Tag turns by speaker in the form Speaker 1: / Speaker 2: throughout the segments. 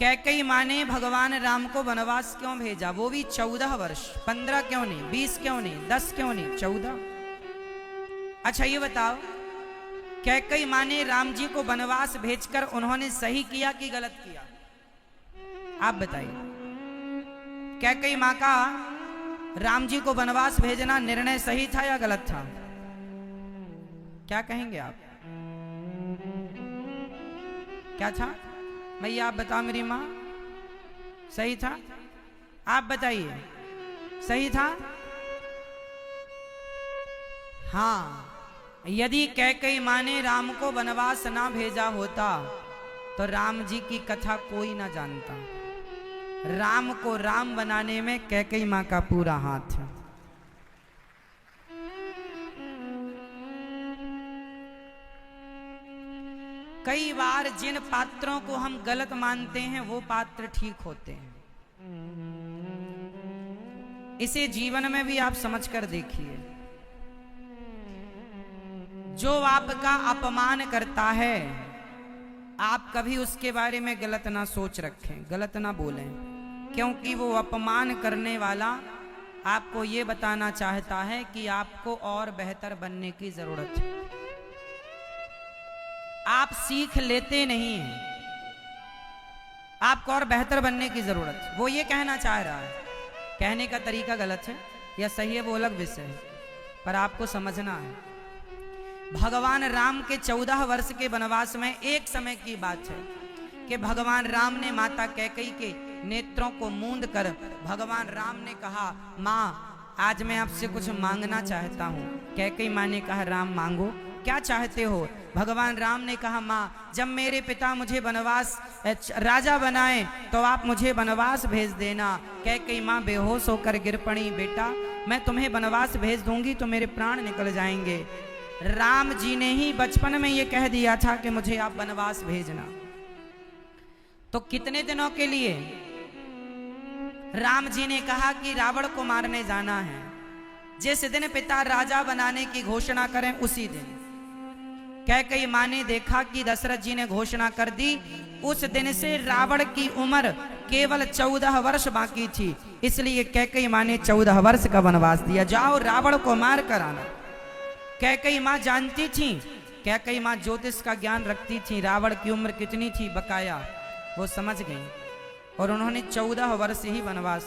Speaker 1: कैकेयी माँ ने भगवान राम को वनवास क्यों भेजा, वो भी 14 वर्ष। 15 क्यों नहीं, 20 क्यों नहीं, 10 क्यों नहीं, 14। अच्छा ये बताओ, कैकेयी माँ ने राम जी को वनवास भेजकर उन्होंने सही किया कि गलत किया? आप बताइए। कैकेयी माँ का राम जी को वनवास भेजना निर्णय सही था या गलत था? क्या कहेंगे आप? क्या था भैया, आप बताओ। मेरी माँ सही था? आप बताइए, सही था? हाँ, यदि कैकेयी माँ ने राम को वनवास ना भेजा होता तो राम जी की कथा कोई ना जानता। राम को राम बनाने में कैकेयी माँ का पूरा हाथ है। कई बार जिन पात्रों को हम गलत मानते हैं वो पात्र ठीक होते हैं। इसे जीवन में भी आप समझ कर देखिए। जो आपका अपमान करता है, आप कभी उसके बारे में गलत ना सोच रखें, गलत ना बोलें, क्योंकि वो अपमान करने वाला आपको ये बताना चाहता है कि आपको और बेहतर बनने की जरूरत है। आप सीख लेते नहीं हैं, आपको और बेहतर बनने की जरूरत है, वो ये कहना चाह रहा है। कहने का तरीका गलत है या सही है वो अलग विषय है, पर आपको समझना है। भगवान राम के 14 वर्ष के वनवास में एक समय की बात है कि भगवान राम ने माता कैकेयी के नेत्रों को मूंद कर भगवान राम ने कहा, माँ आज मैं आपसे कुछ मांगना चाहता हूँ। कैकेयी माँ ने कहा, राम मांगो, क्या चाहते हो? भगवान राम ने कहा, माँ जब मेरे पिता मुझे वनवास राजा बनाए तो आप मुझे वनवास भेज देना। कैकेयी माँ बेहोश होकर गिर पड़ी, बेटा मैं तुम्हें वनवास भेज दूंगी तो मेरे प्राण निकल जाएंगे। राम जी ने ही बचपन में ये कह दिया था कि मुझे आप वनवास भेजना। तो कितने दिनों के लिए? राम जी ने कहा कि रावण को मारने जाना है। जिस दिन पिता राजा बनाने की घोषणा करें उसी दिन। कैकेयी माँ ने देखा कि दशरथ जी ने घोषणा कर दी। उस दिन से रावण की उम्र केवल 14 वर्ष बाकी थी, इसलिए कैकेयी माँ ने 14 वर्ष का वनवास दिया। जाओ रावण को मार कर आना। कैकेयी माँ जानती थी, कैकेयी माँ ज्योतिष का ज्ञान रखती थी, रावण की उम्र कितनी थी बकाया, वो समझ गई और उन्होंने 14 वर्ष ही वनवास।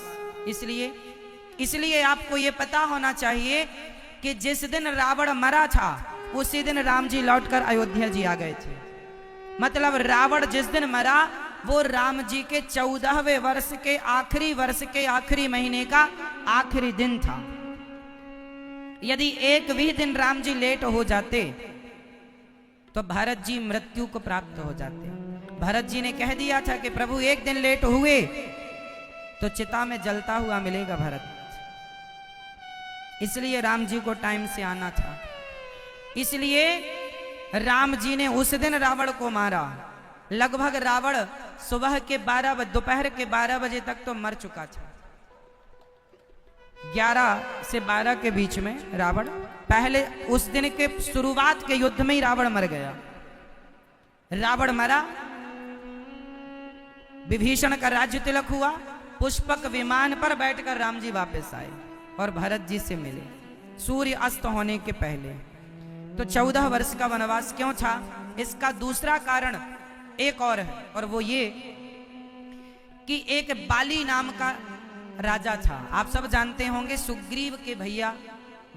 Speaker 1: इसलिए आपको ये पता होना चाहिए कि जिस दिन रावण मरा था उसी दिन राम जी लौटकर अयोध्या जी आ गए थे। मतलब रावण जिस दिन मरा वो राम जी के 14वें वर्ष के आखिरी महीने का आखिरी दिन था। यदि एक भी दिन राम जी लेट हो जाते तो भरत जी मृत्यु को प्राप्त हो जाते। भरत जी ने कह दिया था कि प्रभु एक दिन लेट हुए तो चिता में जलता हुआ मिलेगा भरत। इसलिए राम जी को टाइम से आना था। इसलिए राम जी ने उस दिन रावण को मारा। लगभग रावण दोपहर के 12 बजे तक तो मर चुका था। 11 से 12 के बीच में रावण, पहले उस दिन के शुरुआत के युद्ध में ही रावण मर गया। रावण मरा, विभीषण का राज्य तिलक हुआ, पुष्पक विमान पर बैठकर राम जी वापस आए और भरत जी से मिले सूर्य अस्त होने के पहले। तो 14 वर्ष का वनवास क्यों था? इसका दूसरा कारण एक और है, और वो ये कि एक बाली नाम का राजा था। आप सब जानते होंगे सुग्रीव के भैया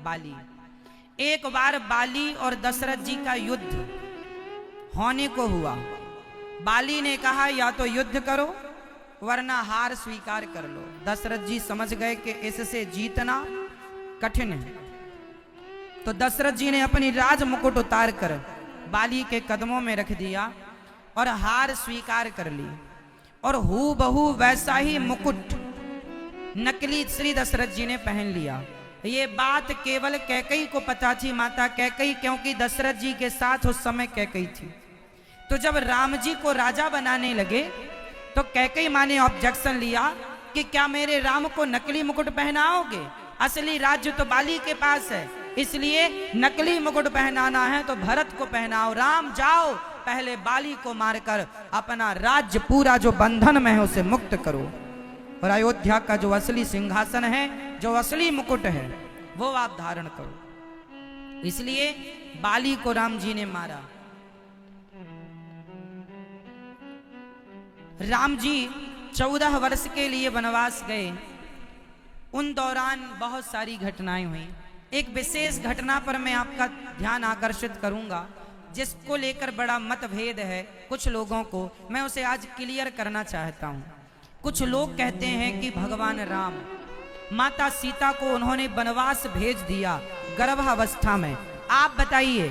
Speaker 1: बाली। एक बार बाली और दशरथ जी का युद्ध होने को हुआ। बाली ने कहा या तो युद्ध करो वरना हार स्वीकार कर लो। दशरथ जी समझ गए कि इससे जीतना कठिन है, तो दशरथ जी ने अपनी राज मुकुट उतार कर बाली के कदमों में रख दिया और हार स्वीकार कर ली। और हूबहू वैसा ही मुकुट नकली श्री दशरथ जी ने पहन लिया। ये बात केवल कैकेयी को पता थी, माता कैकेयी, क्योंकि दशरथ जी के साथ उस समय कैकेयी थी। तो जब राम जी को राजा बनाने लगे तो कैकेयी माँ ने ऑब्जेक्शन लिया कि क्या मेरे राम को नकली मुकुट पहनाओगे? असली राज्य तो बाली के पास है, इसलिए नकली मुकुट पहनाना है तो भरत को पहनाओ। राम जाओ पहले बाली को मारकर अपना राज्य पूरा जो बंधन में है उसे मुक्त करो, और अयोध्या का जो असली सिंहासन है, जो असली मुकुट है, वो आप धारण करो। इसलिए बाली को राम जी ने मारा। राम जी 14 वर्ष के लिए वनवास गए। उन दौरान बहुत सारी घटनाएं हुई। एक विशेष घटना पर मैं आपका ध्यान आकर्षित करूंगा, जिसको लेकर बड़ा मतभेद है कुछ लोगों को, मैं उसे आज क्लियर करना चाहता हूं। कुछ लोग कहते हैं कि भगवान राम माता सीता को उन्होंने वनवास भेज दिया गर्भावस्था में। आप बताइए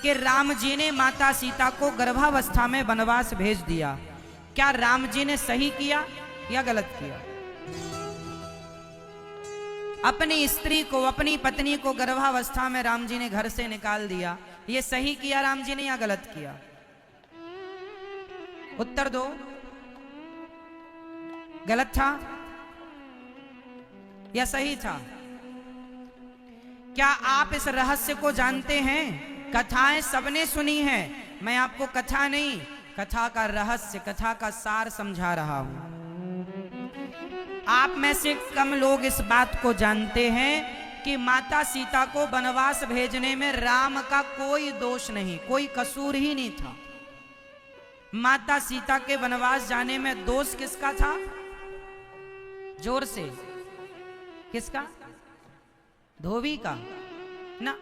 Speaker 1: कि राम जी ने माता सीता को गर्भावस्था में वनवास भेज दिया, क्या राम जी ने सही किया या गलत किया? अपनी स्त्री को, अपनी पत्नी को गर्भावस्था में राम जी ने घर से निकाल दिया, ये सही किया राम जी ने या गलत किया? उत्तर दो। गलत था या सही था? क्या आप इस रहस्य को जानते हैं? कथाएं सबने सुनी है, मैं आपको कथा नहीं, कथा का रहस्य, कथा का सार समझा रहा हूं। आप में से कम लोग इस बात को जानते हैं कि माता सीता को वनवास भेजने में राम का कोई दोष नहीं, कोई कसूर ही नहीं था। माता सीता के वनवास जाने में दोष किसका था? जोर से, किसका? धोबी का ना।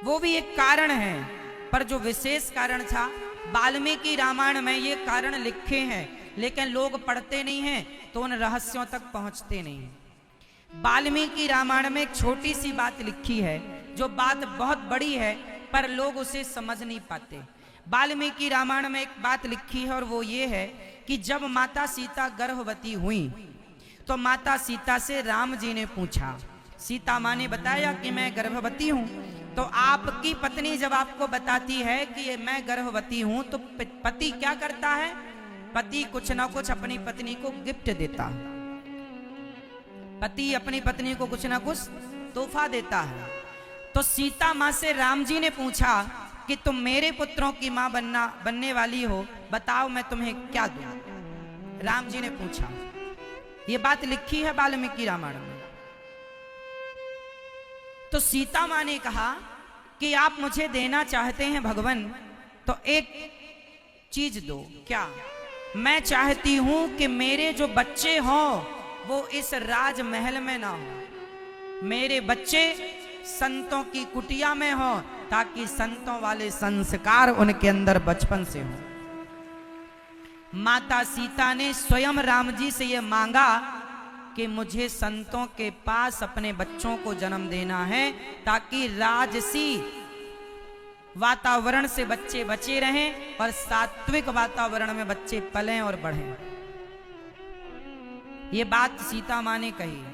Speaker 1: वो भी एक कारण है, पर जो विशेष कारण था, वाल्मीकि रामायण में ये कारण लिखे हैं, लेकिन लोग पढ़ते नहीं हैं तो उन रहस्यों तक पहुंचते नहीं हैं। वाल्मीकि रामायण में एक छोटी सी बात लिखी है, जो बात बहुत बड़ी है, पर लोग उसे समझ नहीं पाते। वाल्मीकि रामायण में एक बात लिखी है, और वो ये है कि जब माता सीता गर्भवती हुई तो माता सीता से राम जी ने पूछा, सीता माँ ने बताया कि मैं गर्भवती हूं, तो आपकी पत्नी जब आपको बताती है कि मैं गर्भवती हूं, तो पति क्या करता है? पति कुछ ना कुछ अपनी पत्नी को गिफ्ट देता है। पति अपनी पत्नी को कुछ ना कुछ तोहफा देता है। तो सीता माँ से राम जी ने पूछा कि तुम मेरे पुत्रों की माँ बनने वाली हो, बताओ मैं तुम्हें क्या दूं? राम जी ने पूछा। ये बात लिखी है वाल्मीकि रामायण में। तो सीता माँ ने कहा कि आप मुझे देना चाहते हैं भगवान, तो एक चीज दो। क्या? मैं चाहती हूं कि मेरे जो बच्चे हों वो इस राजमहल में ना हो, मेरे बच्चे संतों की कुटिया में हो, ताकि संतों वाले संस्कार उनके अंदर बचपन से हो। माता सीता ने स्वयं राम जी से यह मांगा कि मुझे संतों के पास अपने बच्चों को जन्म देना है, ताकि राजसी वातावरण से बच्चे बचे रहें और सात्विक वातावरण में बच्चे पलें और बढ़ें। ये बात सीता माँ ने कही।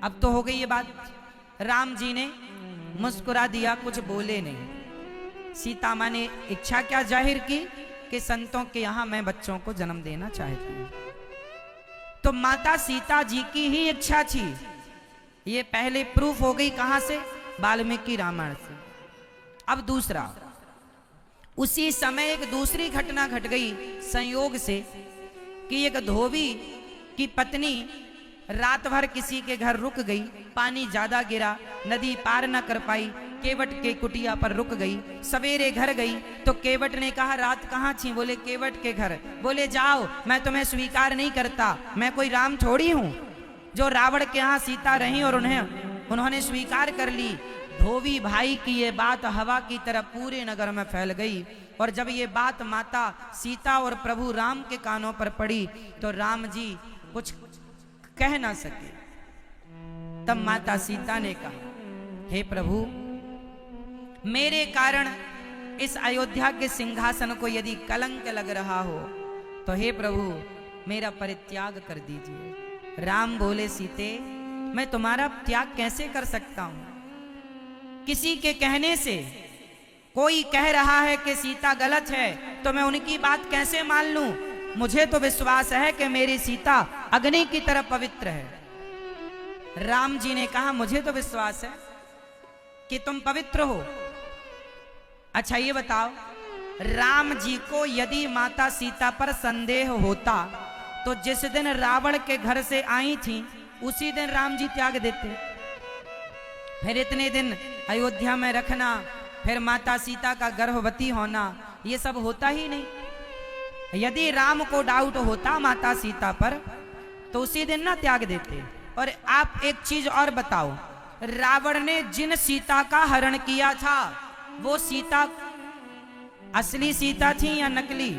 Speaker 1: अब तो हो गई ये बात। राम जी ने मुस्कुरा दिया, कुछ बोले नहीं। सीता माँ ने इच्छा क्या जाहिर की कि संतों के यहां मैं बच्चों को जन्म देना चाहती हूं। तो माता सीता जी की ही इच्छा थी। ये पहले प्रूफ हो गई कहां से? वाल्मीकि रामायण से। अब दूसरा, उसी समय एक दूसरी घटना घट गई संयोग से कि एक धोबी की पत्नी रात भर किसी के घर रुक गई, पानी ज्यादा गिरा, नदी पार न कर पाई, केवट के कुटिया पर रुक गई। सवेरे घर गई तो केवट ने कहा रात कहाँ थी? बोले केवट के घर। बोले जाओ, मैं तुम्हें स्वीकार नहीं करता, मैं कोई राम थोड़ी हूं जो रावण के यहाँ सीता रही और उन्होंने स्वीकार कर ली। धोबी भाई की ये बात हवा की तरह पूरे नगर में फैल गई, और जब ये बात माता सीता और प्रभु राम के कानों पर पड़ी तो राम जी कुछ कह ना सके। तब माता सीता ने कहा, हे प्रभु, मेरे कारण इस अयोध्या के सिंहासन को यदि कलंक लग रहा हो तो हे प्रभु मेरा परित्याग कर दीजिए। राम बोले, सीते, मैं तुम्हारा त्याग कैसे कर सकता हूं? किसी के कहने से कोई कह रहा है कि सीता गलत है तो मैं उनकी बात कैसे मान लूं? मुझे तो विश्वास है कि मेरी सीता अग्नि की तरह पवित्र है। राम जी ने कहा, मुझे तो विश्वास है कि तुम पवित्र हो। अच्छा ये बताओ, राम जी को यदि माता सीता पर संदेह होता तो जिस दिन रावण के घर से आई थी उसी दिन राम जी त्याग देते। फिर इतने दिन अयोध्या में रखना, फिर माता सीता का गर्भवती होना, ये सब होता ही नहीं। यदि राम को डाउट होता माता सीता पर तो उसी दिन ना त्याग देते। और आप एक चीज और बताओ, रावण ने जिन सीता का हरण किया था वो सीता असली सीता थी या नकली?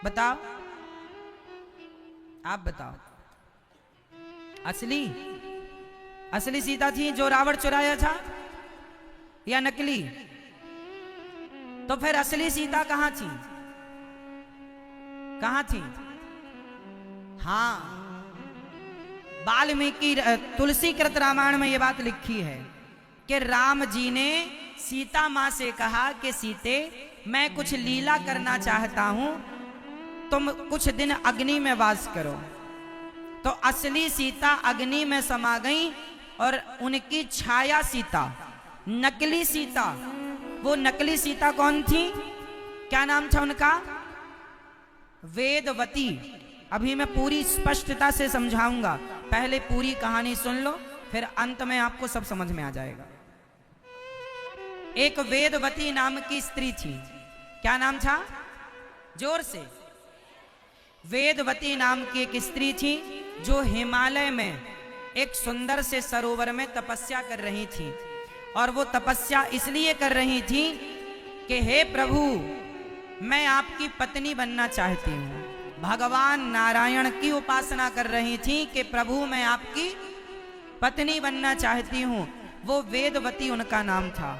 Speaker 1: बताओ, आप बताओ। असली सीता थी जो रावण चुराया था या नकली? तो फिर असली सीता कहां थी? कहां थी? हाँ, वाल्मीकि तुलसीकृत रामायण में यह बात लिखी है कि राम जी ने सीता मां से कहा कि सीते, मैं कुछ लीला करना चाहता हूं, तुम कुछ दिन अग्नि में वास करो। तो असली सीता अग्नि में समा गई और उनकी छाया सीता, नकली सीता, वो नकली सीता कौन थी? क्या नाम था उनका? वेदवती। अभी मैं पूरी स्पष्टता से समझाऊंगा, पहले पूरी कहानी सुन लो, फिर अंत में आपको सब समझ में आ जाएगा। एक वेदवती नाम की स्त्री थी। क्या नाम था? जोर से। वेदवती नाम की एक स्त्री थी जो हिमालय में एक सुंदर से सरोवर में तपस्या कर रही थी। और वो तपस्या इसलिए कर रही थी कि हे प्रभु, मैं आपकी पत्नी बनना चाहती हूँ। भगवान नारायण की उपासना कर रही थी कि प्रभु मैं आपकी पत्नी बनना चाहती हूँ। वो वेदवती उनका नाम था।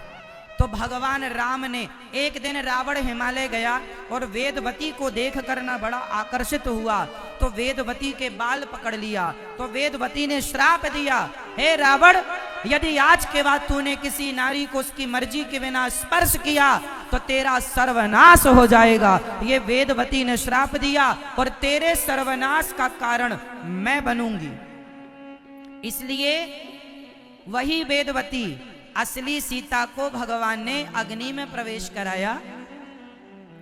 Speaker 1: तो भगवान राम ने एक दिन रावण हिमालय गया और वेदवती को देख कर ना बड़ा आकर्षित हुआ, तो वेदवती के बाल पकड़ लिया। तो वेदवती ने श्राप दिया, हे रावण, यदि आज के बाद तूने किसी नारी को उसकी मर्जी के बिना स्पर्श किया तो तेरा सर्वनाश हो जाएगा। ये वेदवती ने श्राप दिया और तेरे सर्वनाश का कारण मैं बनूंगी। इसलिए वही वेदवती असली सीता को भगवान ने अग्नि में प्रवेश कराया।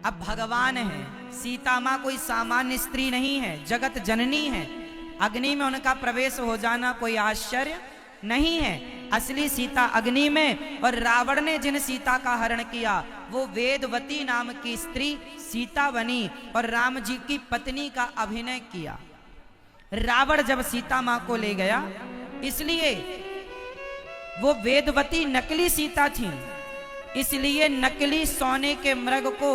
Speaker 1: अब भगवान है, सीता मां कोई सामान्य स्त्री नहीं है, जगत जननी है। अग्नि में उनका प्रवेश हो जाना कोई आश्चर्य नहीं है। असली सीता अग्नि में, और रावण ने जिन सीता का हरण किया वो वेदवती नाम की स्त्री सीता बनी और राम जी की पत्नी का अभिनय किया। रावण जब सीता मां को ले गया, इसलिए वो वेदवती नकली सीता थी, इसलिए नकली सोने के मृग को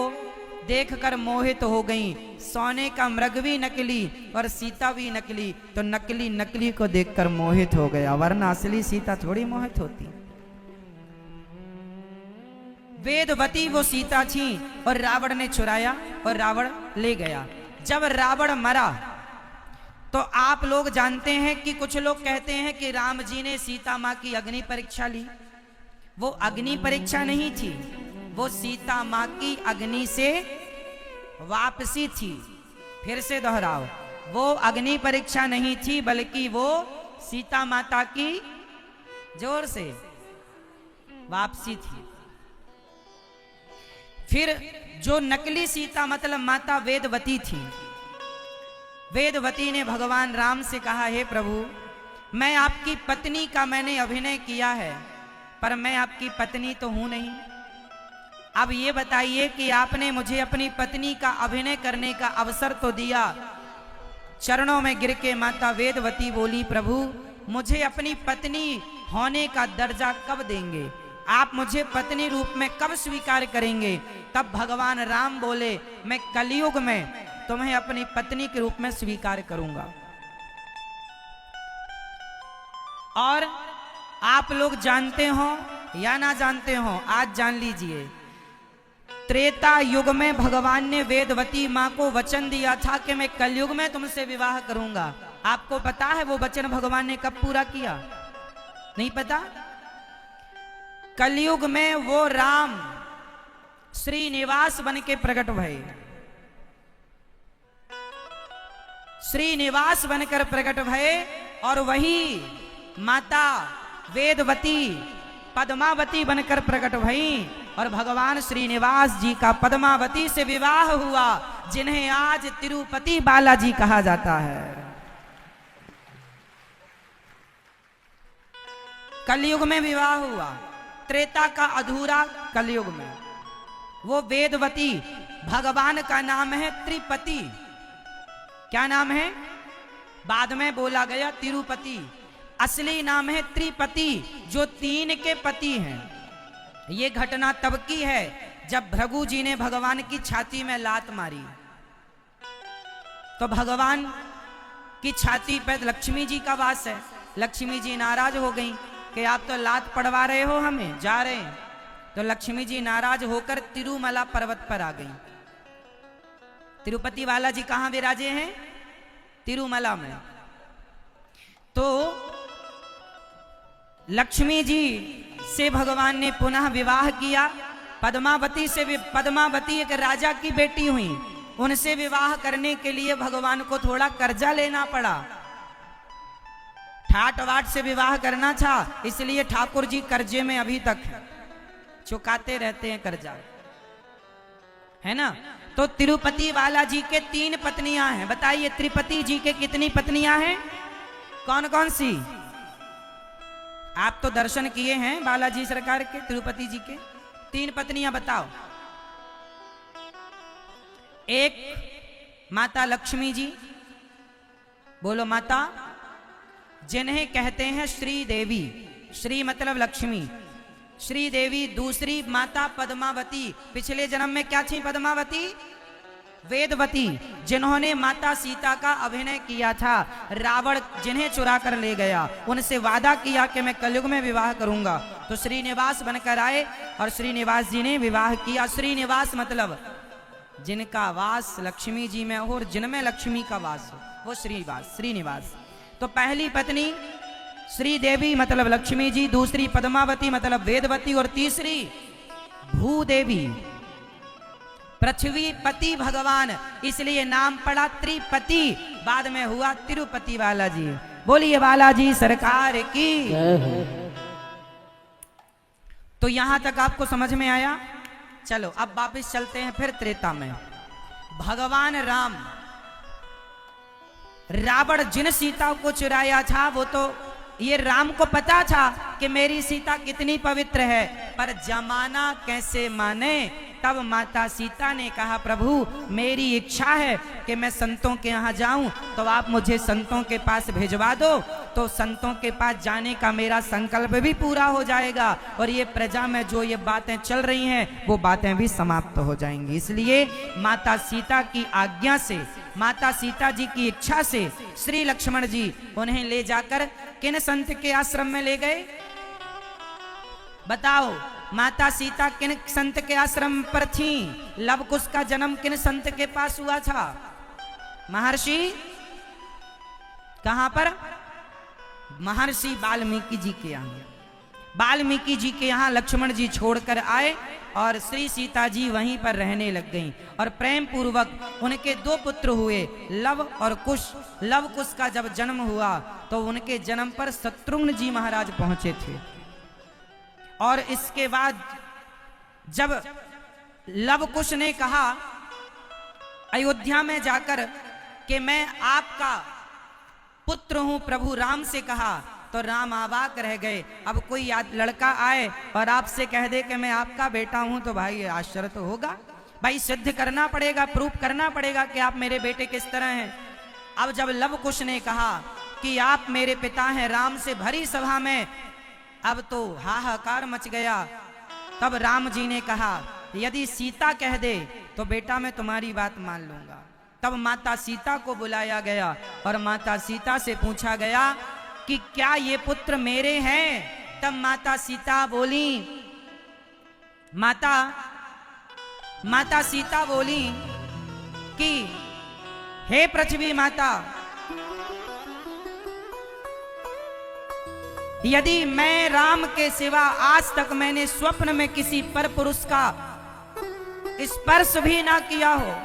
Speaker 1: देखकर मोहित हो गई। सोने का मृग भी नकली और सीता भी नकली, तो नकली नकली को देखकर मोहित हो गया, वरना असली सीता थोड़ी मोहित होती। वेदवती वो सीता थी और रावण ने चुराया और रावण ले गया। जब रावण मरा तो आप लोग जानते हैं कि कुछ लोग कहते हैं कि राम जी ने सीता मां की अग्नि परीक्षा ली। वो अग्नि परीक्षा नहीं थी, वो सीता मां की अग्नि से वापसी थी। फिर से दोहराओ, वो अग्नि परीक्षा नहीं थी, बल्कि वो सीता माता की, जोर से, वापसी थी। फिर जो नकली सीता मतलब माता वेदवती थी, वेदवती ने भगवान राम से कहा, हे प्रभु, मैं आपकी पत्नी का मैंने अभिनय किया है, पर मैं आपकी पत्नी तो हूं नहीं। अब ये बताइए कि आपने मुझे अपनी पत्नी का अभिनय करने का अवसर तो दिया। चरणों में गिर के माता वेदवती बोली, प्रभु, मुझे अपनी पत्नी होने का दर्जा कब देंगे? आप मुझे पत्नी रूप में कब स्वीकार करेंगे? तब भगवान राम बोले, मैं कलयुग में तुम्हें अपनी पत्नी के रूप में स्वीकार करूंगा। और आप लोग जानते हो या ना जानते हो, आज जान लीजिए, त्रेता युग में भगवान ने वेदवती मां को वचन दिया था कि मैं कलयुग में तुमसे विवाह करूंगा। आपको पता है वो वचन भगवान ने कब पूरा किया? नहीं पता? कलयुग में वो राम श्रीनिवास बन के प्रकट भये, श्रीनिवास बनकर प्रकट भये, और वही माता वेदवती पद्मावती बनकर प्रकट भई और भगवान श्रीनिवास जी का पद्मावती से विवाह हुआ, जिन्हें आज तिरुपति बालाजी कहा जाता है। कलयुग में विवाह हुआ, त्रेता का अधूरा कलयुग में। वो वेदवती, भगवान का नाम है त्रिपति। क्या नाम है? बाद में बोला गया तिरुपति, असली नाम है त्रिपति, जो 3 के पति हैं। ये घटना तब की है जब भृगु जी ने भगवान की छाती में लात मारी, तो भगवान की छाती पर लक्ष्मी जी का वास है। लक्ष्मी जी नाराज हो गई कि आप तो लात पड़वा रहे हो, हमें जा रहे हैं। तो लक्ष्मी जी नाराज होकर तिरुमला पर्वत पर आ गई। तिरुपति बालाजी कहां विराजे हैं? तिरुमला में। तो लक्ष्मी जी से भगवान ने पुनः विवाह किया। पद्मावती से भी, पद्मावती एक राजा की बेटी हुई, उनसे विवाह करने के लिए भगवान को थोड़ा कर्जा लेना पड़ा। ठाट वाट से विवाह करना था, इसलिए ठाकुर जी कर्जे में अभी तक चुकाते रहते हैं कर्जा, है ना। तो तिरुपति बालाजी के 3 पत्नियां हैं। बताइए त्रिपति जी के कितनी पत्नियां हैं? कौन कौन सी? आप तो दर्शन किए हैं बालाजी सरकार के, तिरुपति जी के। 3 पत्नियां बताओ। एक माता लक्ष्मी जी, बोलो माता, जिन्हें कहते हैं श्री देवी। श्री मतलब लक्ष्मी, श्री देवी। दूसरी माता पद्मावती, पिछले जन्म में क्या थी पद्मावती? वेदवती, जिन्होंने माता सीता का अभिनय किया था। रावण जिन्हें चुरा कर ले गया, उनसे वादा किया कि मैं कलयुग में विवाह करूंगा, तो श्रीनिवास बनकर आए और श्रीनिवास जी ने विवाह किया। श्रीनिवास मतलब जिनका वास लक्ष्मी जी में हो और जिनमें लक्ष्मी का वास हो, वो श्रीनिवास। तो पहली पत्नी श्री देवी मतलब लक्ष्मी जी, दूसरी पद्मावती मतलब वेदवती, और तीसरी भूदेवी, पृथ्वी पति भगवान, इसलिए नाम पड़ा त्रिपति। बाद में हुआ तिरुपति बालाजी। बोलिए बालाजी सरकार की। तो यहां तक आपको समझ में आया? चलो अब वापस चलते हैं फिर त्रेता में। भगवान राम, रावण जिन सीता को चुराया था, वो तो ये राम को पता था कि मेरी सीता कितनी पवित्र है, पर जमाना कैसे माने। तब माता सीता ने कहा, प्रभु मेरी इच्छा है कि मैं संतों के यहाँ जाऊं, तो आप मुझे संतों के पास भिजवा दो, तो संतों के पास जाने का मेरा संकल्प भी पूरा हो जाएगा, और ये प्रजा में जो ये बातें चल रही हैं वो बातें भी समाप्त हो जाएंगी। इसलिए माता सीता की आज्ञा से, माता सीता जी की इच्छा से श्री लक्ष्मण जी उन्हें ले जाकर किन संत के आश्रम में ले गए? बताओ, माता सीता किन संत के आश्रम पर थी? लव कुश का जन्म किन संत के पास हुआ था? महर्षि कहां पर? महर्षि वाल्मीकि जी के यहाँ। वाल्मीकि जी के यहाँ लक्ष्मण जी छोड़कर आए और श्री सीता जी वहीं पर रहने लग गईं, और प्रेम पूर्वक उनके 2 पुत्र हुए, लव और कुश। लव कुश का जब जन्म हुआ तो उनके जन्म पर शत्रुघ्न जी महाराज पहुंचे थे, और इसके बाद जब लव कुश ने कहा अयोध्या में जाकर कि मैं आपका पुत्र हूं, प्रभु राम से कहा, तो राम अवाक रह गए। अब कोई लड़का आए और आपसे कह दे कि मैं आपका बेटा हूं, तो भाई आश्चर्य तो होगा। भाई सिद्ध करना पड़ेगा, प्रूफ करना पड़ेगा कि आप मेरे बेटे किस तरह हैं। अब जब लव कुश ने कहा कि आप मेरे पिता हैं, राम से भरी सभा में अब तो हाहाकार मच गया। तब राम जी ने कहा, यदि सीता कह दे तो बेटा मैं तुम्हारी बात मान लूंगा। तब माता सीता को बुलाया गया और माता सीता से पूछा गया कि क्या ये पुत्र मेरे हैं? तब माता सीता बोली, माता सीता बोली कि हे पृथ्वी माता, यदि मैं राम के सिवा आज तक मैंने स्वप्न में किसी पर पुरुष का स्पर्श भी ना किया हो,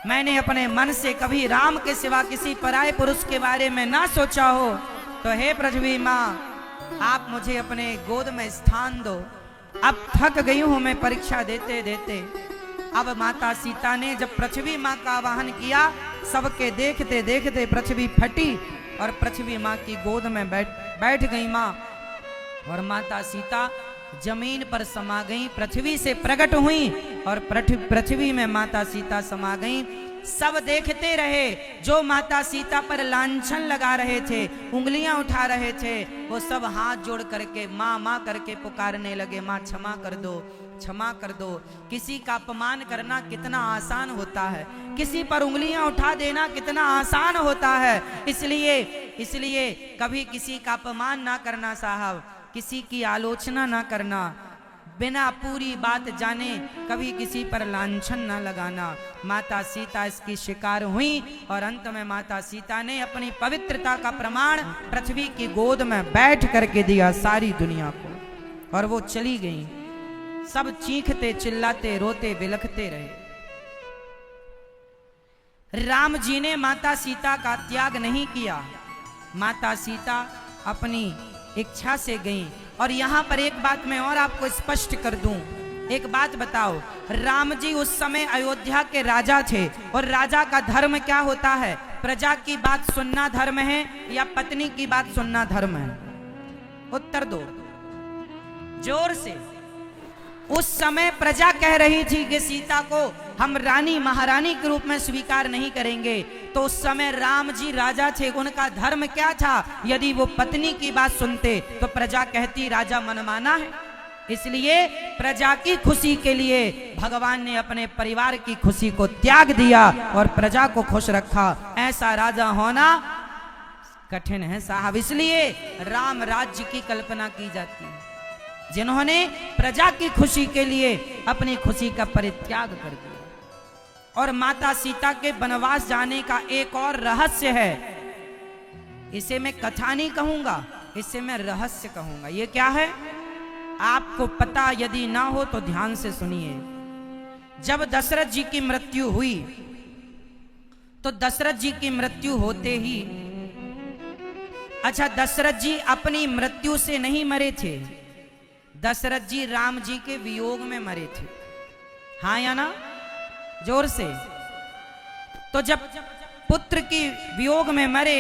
Speaker 1: मैंने अपने मन से कभी राम के सिवा किसी पराये पुरुष के बारे में ना सोचा हो, तो हे पृथ्वी माँ, आप मुझे अपने गोद में स्थान दो। अब थक गई हूं मैं परीक्षा देते देते। अब माता सीता ने जब पृथ्वी माँ का आवाहन किया, सबके देखते देखते पृथ्वी फटी और पृथ्वी माँ की गोद में बैठ गई माँ। और माता सीता जमीन पर समा गई, पृथ्वी से प्रकट हुई और पृथ्वी में माता सीता समा गई। सब देखते रहे, जो माता सीता पर लांछन लगा रहे थे, उंगलियां उठा रहे थे, वो सब हाथ जोड़ करके माँ माँ करके पुकारने लगे, माँ क्षमा कर दो, क्षमा कर दो। किसी का अपमान करना कितना आसान होता है, किसी पर उंगलियां उठा देना कितना आसान होता है। इसलिए कभी किसी का अपमान ना करना साहब, किसी की आलोचना ना करना, बिना पूरी बात जाने कभी किसी पर लांछन ना लगाना। माता सीता इसकी शिकार हुई और अंत में माता सीता ने अपनी पवित्रता का प्रमाण पृथ्वी की गोद में बैठ करके दिया सारी दुनिया को, और वो चली गई। सब चीखते चिल्लाते रोते बिलखते रहे। राम जी ने माता सीता का त्याग नहीं किया, माता सीता अपनी इच्छा से गई। और यहां पर एक बात मैं और आपको स्पष्ट कर दूं, एक बात बताओ, राम जी उस समय अयोध्या के राजा थे, और राजा का धर्म क्या होता है? प्रजा की बात सुनना धर्म है या पत्नी की बात सुनना धर्म है? उत्तर दो जोर से। उस समय प्रजा कह रही थी कि सीता को हम रानी महारानी के रूप में स्वीकार नहीं करेंगे, तो उस समय राम जी राजा थे, उनका धर्म क्या था? यदि वो पत्नी की बात सुनते तो प्रजा कहती राजा मनमाना है। इसलिए प्रजा की खुशी के लिए भगवान ने अपने परिवार की खुशी को त्याग दिया और प्रजा को खुश रखा। ऐसा राजा होना कठिन है साहब, इसलिए राम राज्य की कल्पना की जाती है, जिन्होंने प्रजा की खुशी के लिए अपनी खुशी का परित्याग कर दिया। और माता सीता के वनवास जाने का एक और रहस्य है, इसे मैं कथा नहीं कहूंगा, इसे मैं रहस्य कहूंगा। ये क्या है? आपको पता यदि ना हो तो ध्यान से सुनिए। जब दशरथ जी की मृत्यु हुई, तो दशरथ जी की मृत्यु होते ही, अच्छा दशरथ जी अपनी मृत्यु से नहीं मरे थे, दशरथ जी राम जी के वियोग में मरे थे। हाँ या ना? जोर से। तो जब पुत्र की वियोग में मरे,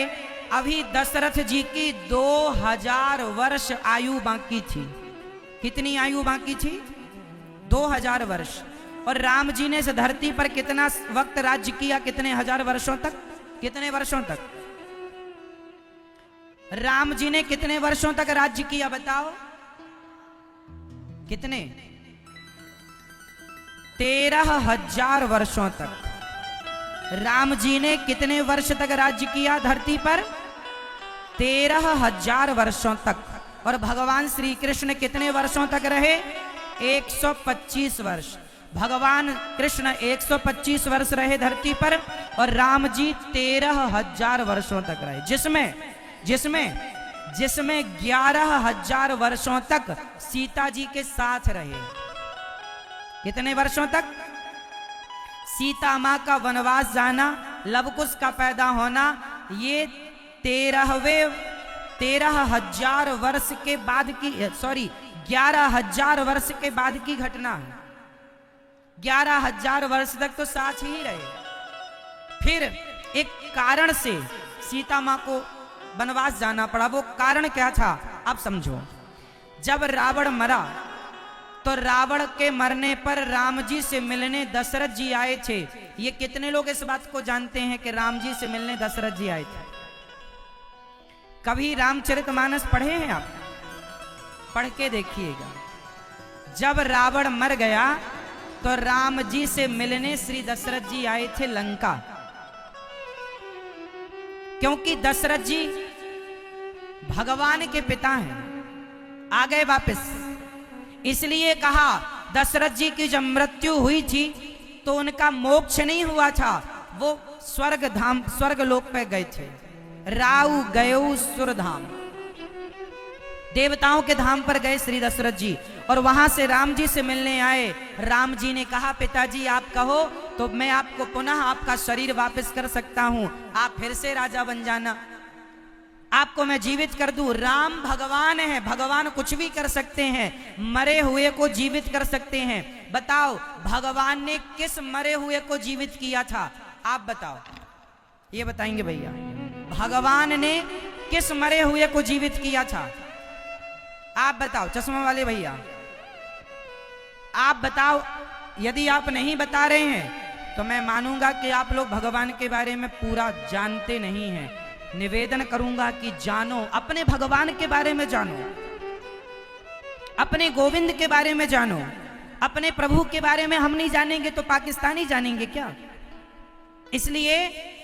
Speaker 1: अभी दशरथ जी की 2000 वर्ष आयु बाकी थी। कितनी आयु बाकी थी? 2000 वर्ष। और राम जी ने इस धरती पर कितना वक्त राज्य किया? कितने हजार वर्षों तक? कितने वर्षों तक राम जी ने कितने वर्षों तक राज्य किया बताओ? कितने? 13,000 वर्षों तक। राम जी ने कितने वर्ष तक राज्य किया धरती पर? 13,000 वर्षों तक। और भगवान श्री कृष्ण कितने वर्षों तक रहे? 125 वर्ष। भगवान कृष्ण 125 वर्ष रहे धरती पर और राम जी 13,000 वर्षों तक रहे, जिसमें 11,000 वर्षों तक सीता जी के साथ रहे। कितने वर्षों तक? सीता माँ का वनवास जाना, लवकुश का पैदा होना, ये 13,000 वर्ष के बाद की, 11,000 वर्ष के बाद की घटना है। 11,000 वर्ष तक तो साथ ही रहे। फिर एक कारण से सीता माँ को वनवास जाना पड़ा। वो कारण क्या था? आप समझो। जब रावण मरा तो रावण के मरने पर राम जी से मिलने दशरथ जी आए थे। ये कितने लोग इस बात को जानते हैं कि राम जी से मिलने दशरथ जी आए थे? कभी रामचरितमानस पढ़े हैं आप? पढ़ के देखिएगा। जब रावण मर गया तो राम जी से मिलने श्री दशरथ जी आए थे लंका, क्योंकि दशरथ जी भगवान के पिता हैं। आ गए वापस। इसलिए कहा दशरथ जी की जब मृत्यु हुई थी तो उनका मोक्ष नहीं हुआ था, वो स्वर्ग धाम, स्वर्ग लोक पे गए थे। राउ गयो सुरधाम, देवताओं के धाम पर गए श्री दशरथ जी, और वहां से राम जी से मिलने आए। राम जी ने कहा पिताजी आप कहो तो मैं आपको पुनः आपका शरीर वापस कर सकता हूं, आप फिर से राजा बन जाना। आपको मैं जीवित कर दूं। राम भगवान है, भगवान कुछ भी कर सकते हैं, मरे हुए को जीवित कर सकते हैं। बताओ भगवान ने किस मरे हुए को जीवित किया था? आप बताओ, ये बताएंगे भैया, भगवान ने किस मरे हुए को जीवित किया था? आप बताओ, चश्मा वाले भैया आप बताओ। यदि आप नहीं बता रहे हैं तो मैं मानूंगा कि आप लोग भगवान के बारे में पूरा जानते नहीं हैं। निवेदन करूंगा कि जानो, अपने भगवान के बारे में जानो, अपने गोविंद के बारे में जानो। अपने प्रभु के बारे में हम नहीं जानेंगे तो पाकिस्तानी जानेंगे क्या? इसलिए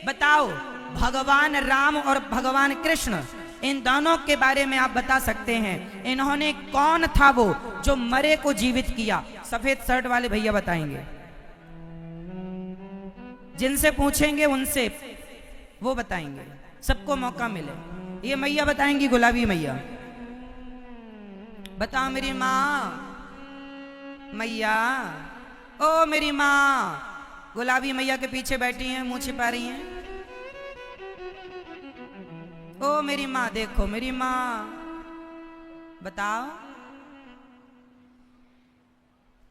Speaker 1: बताओ, भगवान राम और भगवान कृष्ण, इन दोनों के बारे में आप बता सकते हैं, इन्होंने कौन था वो जो मरे को जीवित किया? सफेद शर्ट वाले भैया बताएंगे, जिनसे पूछेंगे उनसे वो बताएंगे, सबको मौका मिले। ये मैया बताएंगी, गुलाबी मैया बताओ। मेरी माँ, मैया, ओ मेरी माँ, गुलाबी मैया के पीछे बैठी हैं, मुंह छिपा रही हैं। ओ मेरी माँ, देखो मेरी माँ, बताओ।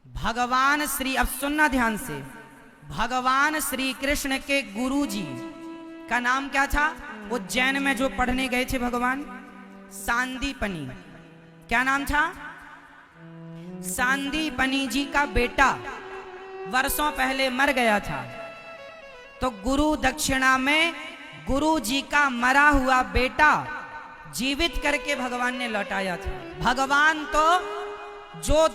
Speaker 1: भगवान श्री, अब सुनना ध्यान से, भगवान श्री कृष्ण के गुरु जी का नाम क्या था? उज्जैन में जो पढ़ने गए थे भगवान, सांदीपनी। क्या नाम था? सांदीपनी जी का बेटा वर्षों पहले मर गया था, तो गुरु दक्षिणा में गुरु जी का मरा हुआ बेटा जीवित करके भगवान ने लौटाया था। भगवान तो जो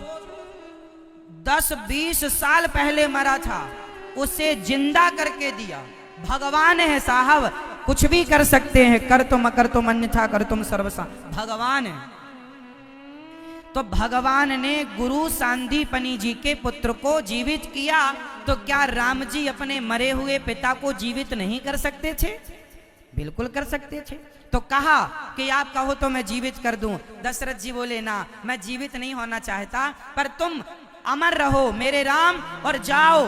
Speaker 1: 10-20 साल पहले मरा था उसे जिंदा करके दिया। भगवान है साहब, कुछ भी कर सकते हैं। कर तुम अकर तुम अन्यथा कर तुम सर्वसा, भगवान है। तो भगवान ने गुरु सांदीपनी जी के पुत्र को जीवित किया, तो क्या राम जी अपने मरे हुए पिता को जीवित नहीं कर सकते थे? बिल्कुल कर सकते थे। तो कहा कि आप कहो तो मैं जीवित कर दूं। दशरथ जी बोले ना, मैं जीवित नहीं होना चाहता, पर तुम अमर रहो मेरे राम और जाओ।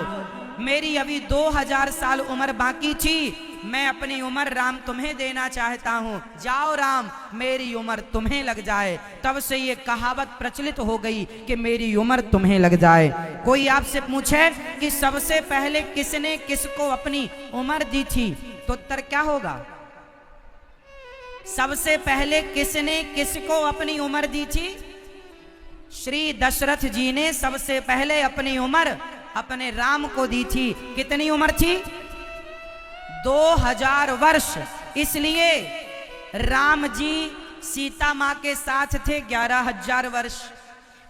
Speaker 1: मेरी अभी 2000 साल उम्र बाकी थी, मैं अपनी उम्र राम तुम्हें देना चाहता हूं। जाओ राम, मेरी उम्र तुम्हें लग जाए। तब से ये कहावत प्रचलित हो गई कि मेरी उम्र तुम्हें लग जाए। कोई आपसे पूछे कि सबसे पहले किसने किसको अपनी उम्र दी थी, तो उत्तर क्या होगा? सबसे पहले किसने किसको अपनी उम्र दी थी? श्री दशरथ जी ने सबसे पहले अपनी उम्र अपने राम को दी थी। कितनी उम्र थी? 2000 वर्ष। इसलिए राम जी सीता मां के साथ थे 11,000 वर्ष।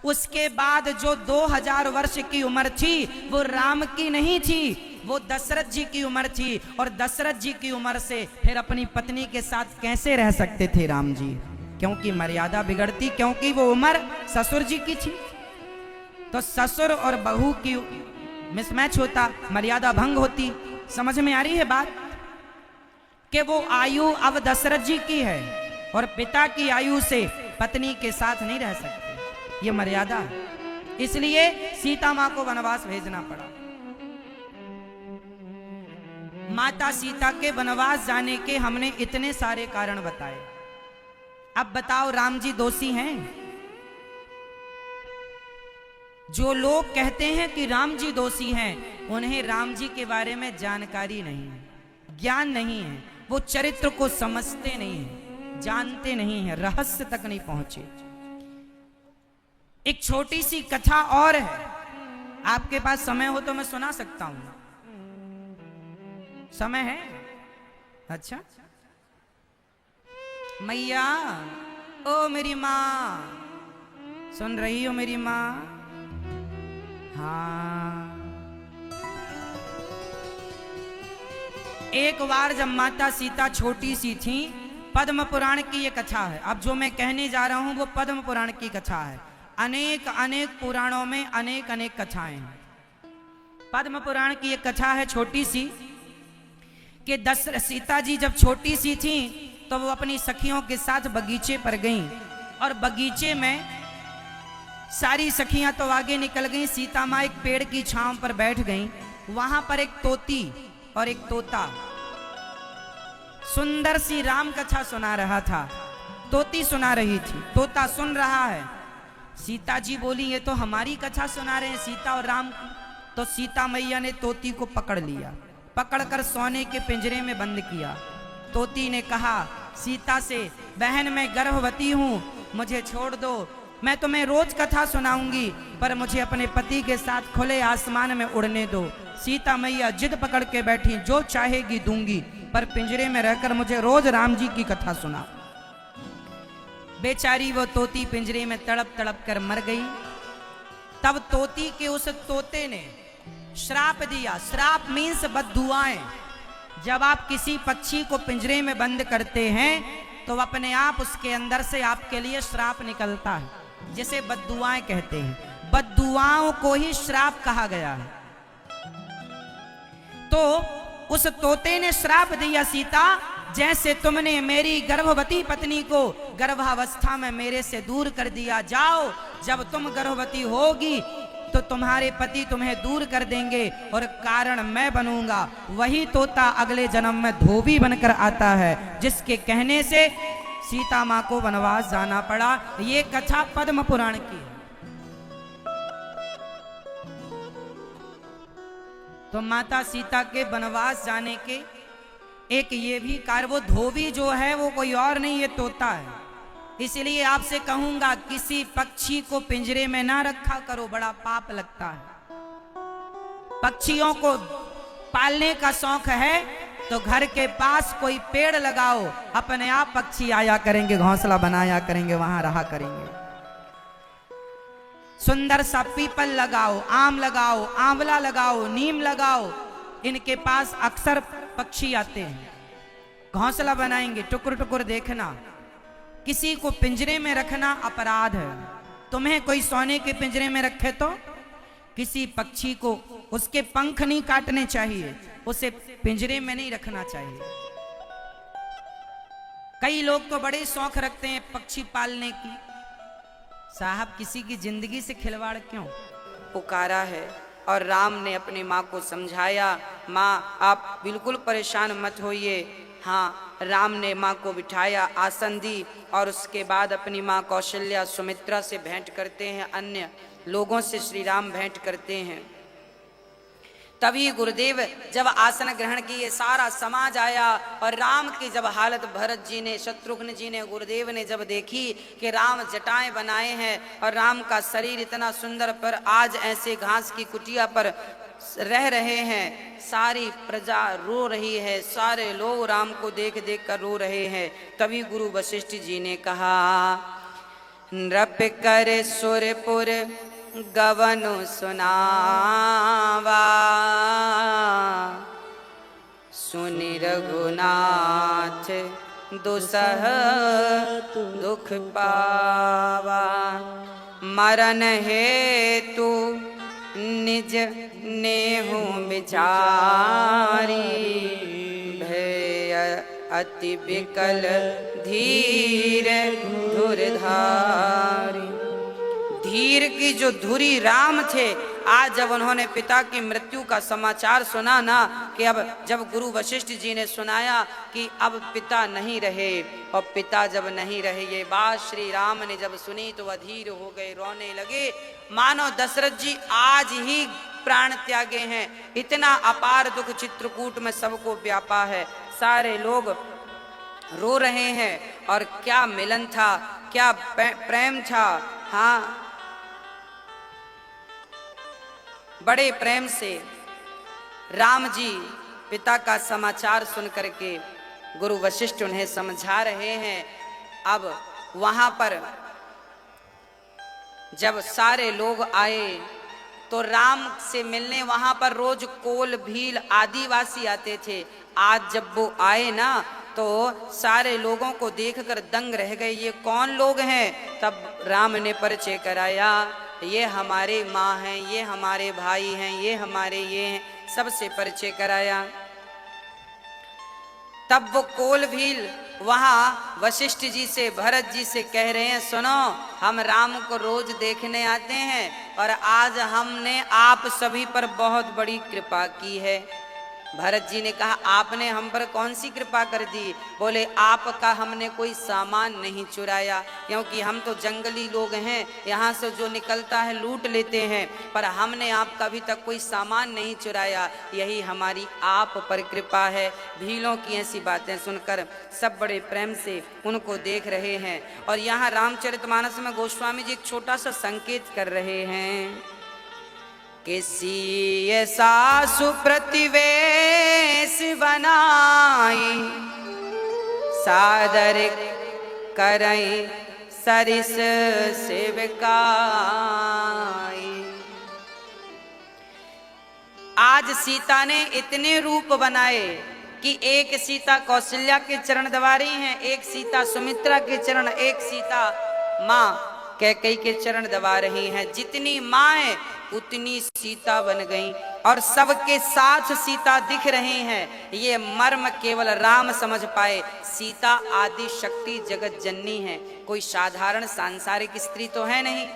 Speaker 1: उसके बाद जो 2000 वर्ष की उम्र थी वो राम की नहीं थी, वो दशरथ जी की उम्र थी। और दशरथ जी की उम्र से फिर अपनी पत्नी के साथ कैसे रह सकते थे राम जी? क्योंकि मर्यादा बिगड़ती, क्योंकि वो उम्र ससुर जी की थी। तो ससुर और बहू की मिसमैच होता, मर्यादा भंग होती। समझ में आ रही है बात? कि वो आयु अब दशरथ जी की है और पिता की आयु से पत्नी के साथ नहीं रह सकते, ये मर्यादा। इसलिए सीता मां को वनवास भेजना पड़ा। माता सीता के वनवास जाने के हमने इतने सारे कारण बताए। अब बताओ, राम जी दोषी हैं? जो लोग कहते हैं कि राम जी दोषी हैं, उन्हें राम जी के बारे में जानकारी नहीं है, ज्ञान नहीं है, वो चरित्र को समझते नहीं है, जानते नहीं है, रहस्य तक नहीं पहुंचे। एक छोटी सी कथा और है, आपके पास समय हो तो मैं सुना सकता हूं। समय है? अच्छा। मैया, ओ मेरी माँ, सुन रही हो मेरी माँ? हाँ। एक बार जब माता सीता छोटी सी थी, पद्म पुराण की ये कथा है। अब जो मैं कहने जा रहा हूं वो पद्म पुराण की कथा है। अनेक अनेक पुराणों में अनेक अनेक कथाएं हैं। पद्म पुराण की एक कथा है छोटी सी, कि सीता जी जब छोटी सी थी तो वो अपनी सखियों के साथ बगीचे पर गईं, और बगीचे में सारी सखियां तो आगे निकल गईं, सीता माँ एक पेड़ की छांव पर बैठ गईं। वहां पर एक तोती और एक तोता सुंदर सी राम कथा सुना रहा था, तोती सुना रही थी, तोता सुन रहा है। सीता जी बोली ये तो हमारी कथा सुना रहे हैं सीता और राम की। तो सीता मैया ने तोती को पकड़ लिया, पकड़कर सोने के पिंजरे में बंद किया। तोती ने कहा सीता से, बहन मैं गर्भवती हूँ, मुझे छोड़ दो, मैं तुम्हें रोज कथा सुनाऊंगी, पर मुझे अपने पति के साथ खुले आसमान में उड़ने दो। सीता मैया जिद पकड़ के बैठी, जो चाहेगी दूंगी, पर पिंजरे में रहकर मुझे रोज राम जी की कथा सुना। बेचारी वो तोती पिंजरे में तड़प तड़प कर मर गई। तब तोती के उस तोते ने श्राप दिया। श्राप मीन्स बद्दुआएं। जब आप किसी पक्षी को पिंजरे में बंद करते हैं तो अपने आप उसके अंदर से आपके लिए श्राप निकलता है, जिसे बद्दुआएं कहते हैं। बद्दुआओं को ही श्राप कहा गया है। तो उस तोते ने श्राप दिया, सीता जैसे तुमने मेरी गर्भवती पत्नी को गर्भावस्था में मेरे से दूर कर दिया, जाओ जब तुम गर्भवती होगी तो तुम्हारे पति तुम्हें दूर कर देंगे और कारण मैं बनूंगा। वही तोता अगले जन्म में धोबी बनकर आता है, जिसके कहने से सीता मां को वनवास जाना पड़ा। ये कथा पद्म पुराण की है। तो माता सीता के वनवास जाने के एक ये भी कार्य, वो धोबी जो है वो कोई और नहीं, ये तोता है। इसलिए आपसे कहूंगा किसी पक्षी को पिंजरे में ना रखा करो, बड़ा पाप लगता है। पक्षियों को पालने का शौक है तो घर के पास कोई पेड़ लगाओ, अपने आप पक्षी आया करेंगे, घोंसला बनाया करेंगे, वहां रहा करेंगे। सुंदर सा पीपल लगाओ, आम लगाओ, आंवला लगाओ, नीम लगाओ, इनके पास अक्सर पक्षी आते हैं, घोंसला बनाएंगे। टुकुर टुकुर देखना। किसी को पिंजरे में रखना अपराध है। तुम्हें कोई सोने के पिंजरे में रखे तो किसी पक्षी को उसके पंख नहीं काटने चाहिए, उसे पिंजरे में नहीं रखना चाहिए। कई लोग तो बड़े शौक रखते हैं पक्षी पालने की। साहब किसी की जिंदगी से खिलवाड़ क्यों? पुकारा है और राम ने अपनी माँ को समझाया, माँ आप बिल्कुल परेशान मत होइए। हाँ, राम ने माँ को बिठाया, आसन दी और उसके बाद अपनी माँ कौशल्या सुमित्रा से भेंट करते हैं, अन्य लोगों से श्री राम भेंट करते हैं। तभी गुरुदेव जब आसन ग्रहण किए, सारा समाज आया और राम की जब हालत भरत जी ने, शत्रुघ्न जी ने, गुरुदेव ने जब देखी कि राम जटाएं बनाए हैं और राम का शरीर इतना सुंदर, पर आज ऐसे घास की कुटिया पर रह रहे हैं, सारी प्रजा रो रही है, सारे लोग राम को देख देख कर रो रहे हैं। तभी गुरु वशिष्ठ जी ने कहा, नृप कर सुरपुर गवनु सुनावा, सुनि रघुनाथ दुसह दुख पावा, मरण हेतु निज नेहु बिचारी, भय अति विकल धीर धुरधारी। धीर की जो धुरी राम थे, आज जब उन्होंने पिता की मृत्यु का समाचार सुना ना, कि अब जब गुरु वशिष्ठ जी ने सुनाया कि अब पिता नहीं रहे, और पिता जब नहीं रहे ये बात श्री राम ने जब सुनी तो अधीर हो गए, रोने लगे, मानो दशरथ जी आज ही प्राण त्यागे हैं। इतना अपार दुख चित्रकूट में सबको व्यापा है, सारे लोग रो रहे हैं। और क्या मिलन था, क्या प्रेम था। हाँ, बड़े प्रेम से राम जी पिता का समाचार सुन करके गुरु वशिष्ठ उन्हें समझा रहे हैं। अब वहां पर जब सारे लोग आए तो राम से मिलने वहां पर रोज कोल भील आदिवासी आते थे। आज जब वो आए ना तो सारे लोगों को देखकर दंग रह गए, ये कौन लोग हैं। तब राम ने परिचय कराया, ये हमारे माँ हैं, ये हमारे भाई हैं, ये हमारे ये हैं, सबसे परिचय कराया। तब वो कोल भील वहाँ वशिष्ठ जी से, भरत जी से कह रहे हैं, सुनो हम राम को रोज देखने आते हैं और आज हमने आप सभी पर बहुत बड़ी कृपा की है। भरत जी ने कहा आपने हम पर कौन सी कृपा कर दी? बोले आपका हमने कोई सामान नहीं चुराया, क्योंकि हम तो जंगली लोग हैं, यहाँ से जो निकलता है लूट लेते हैं, पर हमने आपका अभी तक कोई सामान नहीं चुराया, यही हमारी आप पर कृपा है। भीलों की ऐसी बातें सुनकर सब बड़े प्रेम से उनको देख रहे हैं। और यहाँ रामचरितमानस में गोस्वामी जी एक छोटा सा संकेत कर रहे हैं कि सीय सासु प्रतिवेश बनाई, सादर करई सरिस सेवकाई। आज सीता ने इतने रूप बनाए कि एक सीता कौशल्या के चरण दबा रही हैं, एक सीता सुमित्रा के चरण, एक सीता माँ कैकेयी के चरण दबा रही हैं। जितनी माँ उतनी सीता बन गई और सबके साथ सीता दिख रही हैं। ये मर्म केवल राम समझ पाए। सीता आदि शक्ति जगत जननी है, कोई साधारण सांसारिक स्त्री तो है नहीं,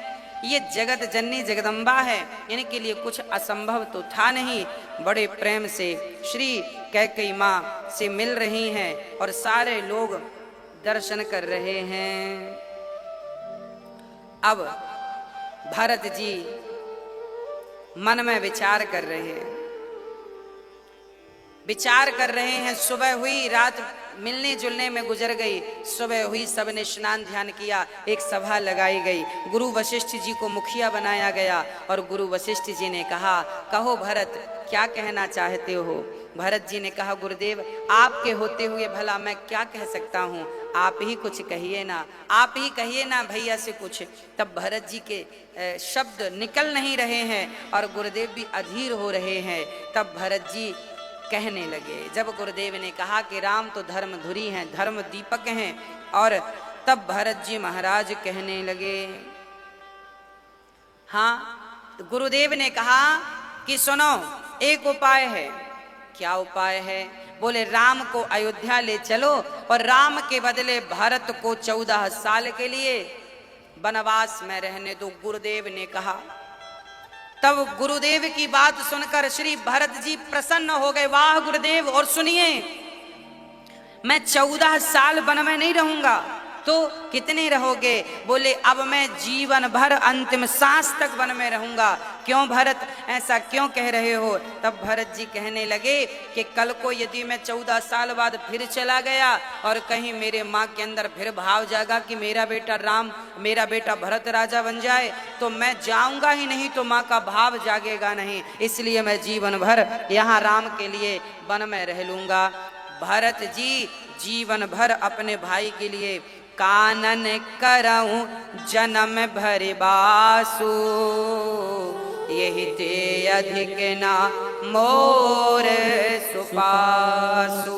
Speaker 1: ये जगत जननी जगदम्बा है, इनके लिए कुछ असंभव तो था नहीं। बड़े प्रेम से श्री कैकेयी माँ से मिल रही हैं और सारे लोग दर्शन कर रहे हैं। अब भरत जी मन में विचार कर रहे हैं, विचार कर रहे हैं। सुबह हुई, रात मिलने जुलने में गुजर गई। सुबह हुई, सबने स्नान ध्यान किया, एक सभा लगाई गई, गुरु वशिष्ठ जी को मुखिया बनाया गया और गुरु वशिष्ठ जी ने कहा, कहो भरत क्या कहना चाहते हो? भरत जी ने कहा, गुरुदेव आपके होते हुए भला मैं क्या कह सकता हूँ, आप ही कुछ कहिए ना, आप ही कहिए ना भैया से कुछ। तब भरत जी के शब्द निकल नहीं रहे हैं और गुरुदेव भी अधीर हो रहे हैं। तब भरत जी कहने लगे, जब गुरुदेव ने कहा कि राम तो धर्म धुरी हैं, धर्म दीपक हैं, और तब भरत जी महाराज कहने लगे, हाँ, तो गुरुदेव ने कहा कि सुनो एक उपाय है। क्या उपाय है? बोले राम को अयोध्या ले चलो और राम के बदले भरत को 14 साल के लिए वनवास में रहने दो, गुरुदेव ने कहा। तब गुरुदेव की बात सुनकर श्री भरत जी प्रसन्न हो गए, वाह गुरुदेव, और सुनिए मैं 14 साल वन में नहीं रहूंगा, तो कितने रहोगे? बोले अब मैं जीवन भर अंतिम सांस तक वन में रहूंगा। क्यों भरत, ऐसा क्यों कह रहे हो? तब भरत जी कहने लगे कि कल को यदि मैं 14 साल बाद फिर चला गया और कहीं मेरे माँ के अंदर फिर भाव जागा कि मेरा बेटा राम, मेरा बेटा भरत राजा बन जाए, तो मैं जाऊंगा ही नहीं, तो माँ का भाव जागेगा नहीं, इसलिए मैं जीवन भर यहाँ राम के लिए वन में रह लूंगा। भरत जी जीवन भर अपने भाई के लिए कानन करऊं जन्म भर बासु, यही ते अधिक ना मोर सुपासु।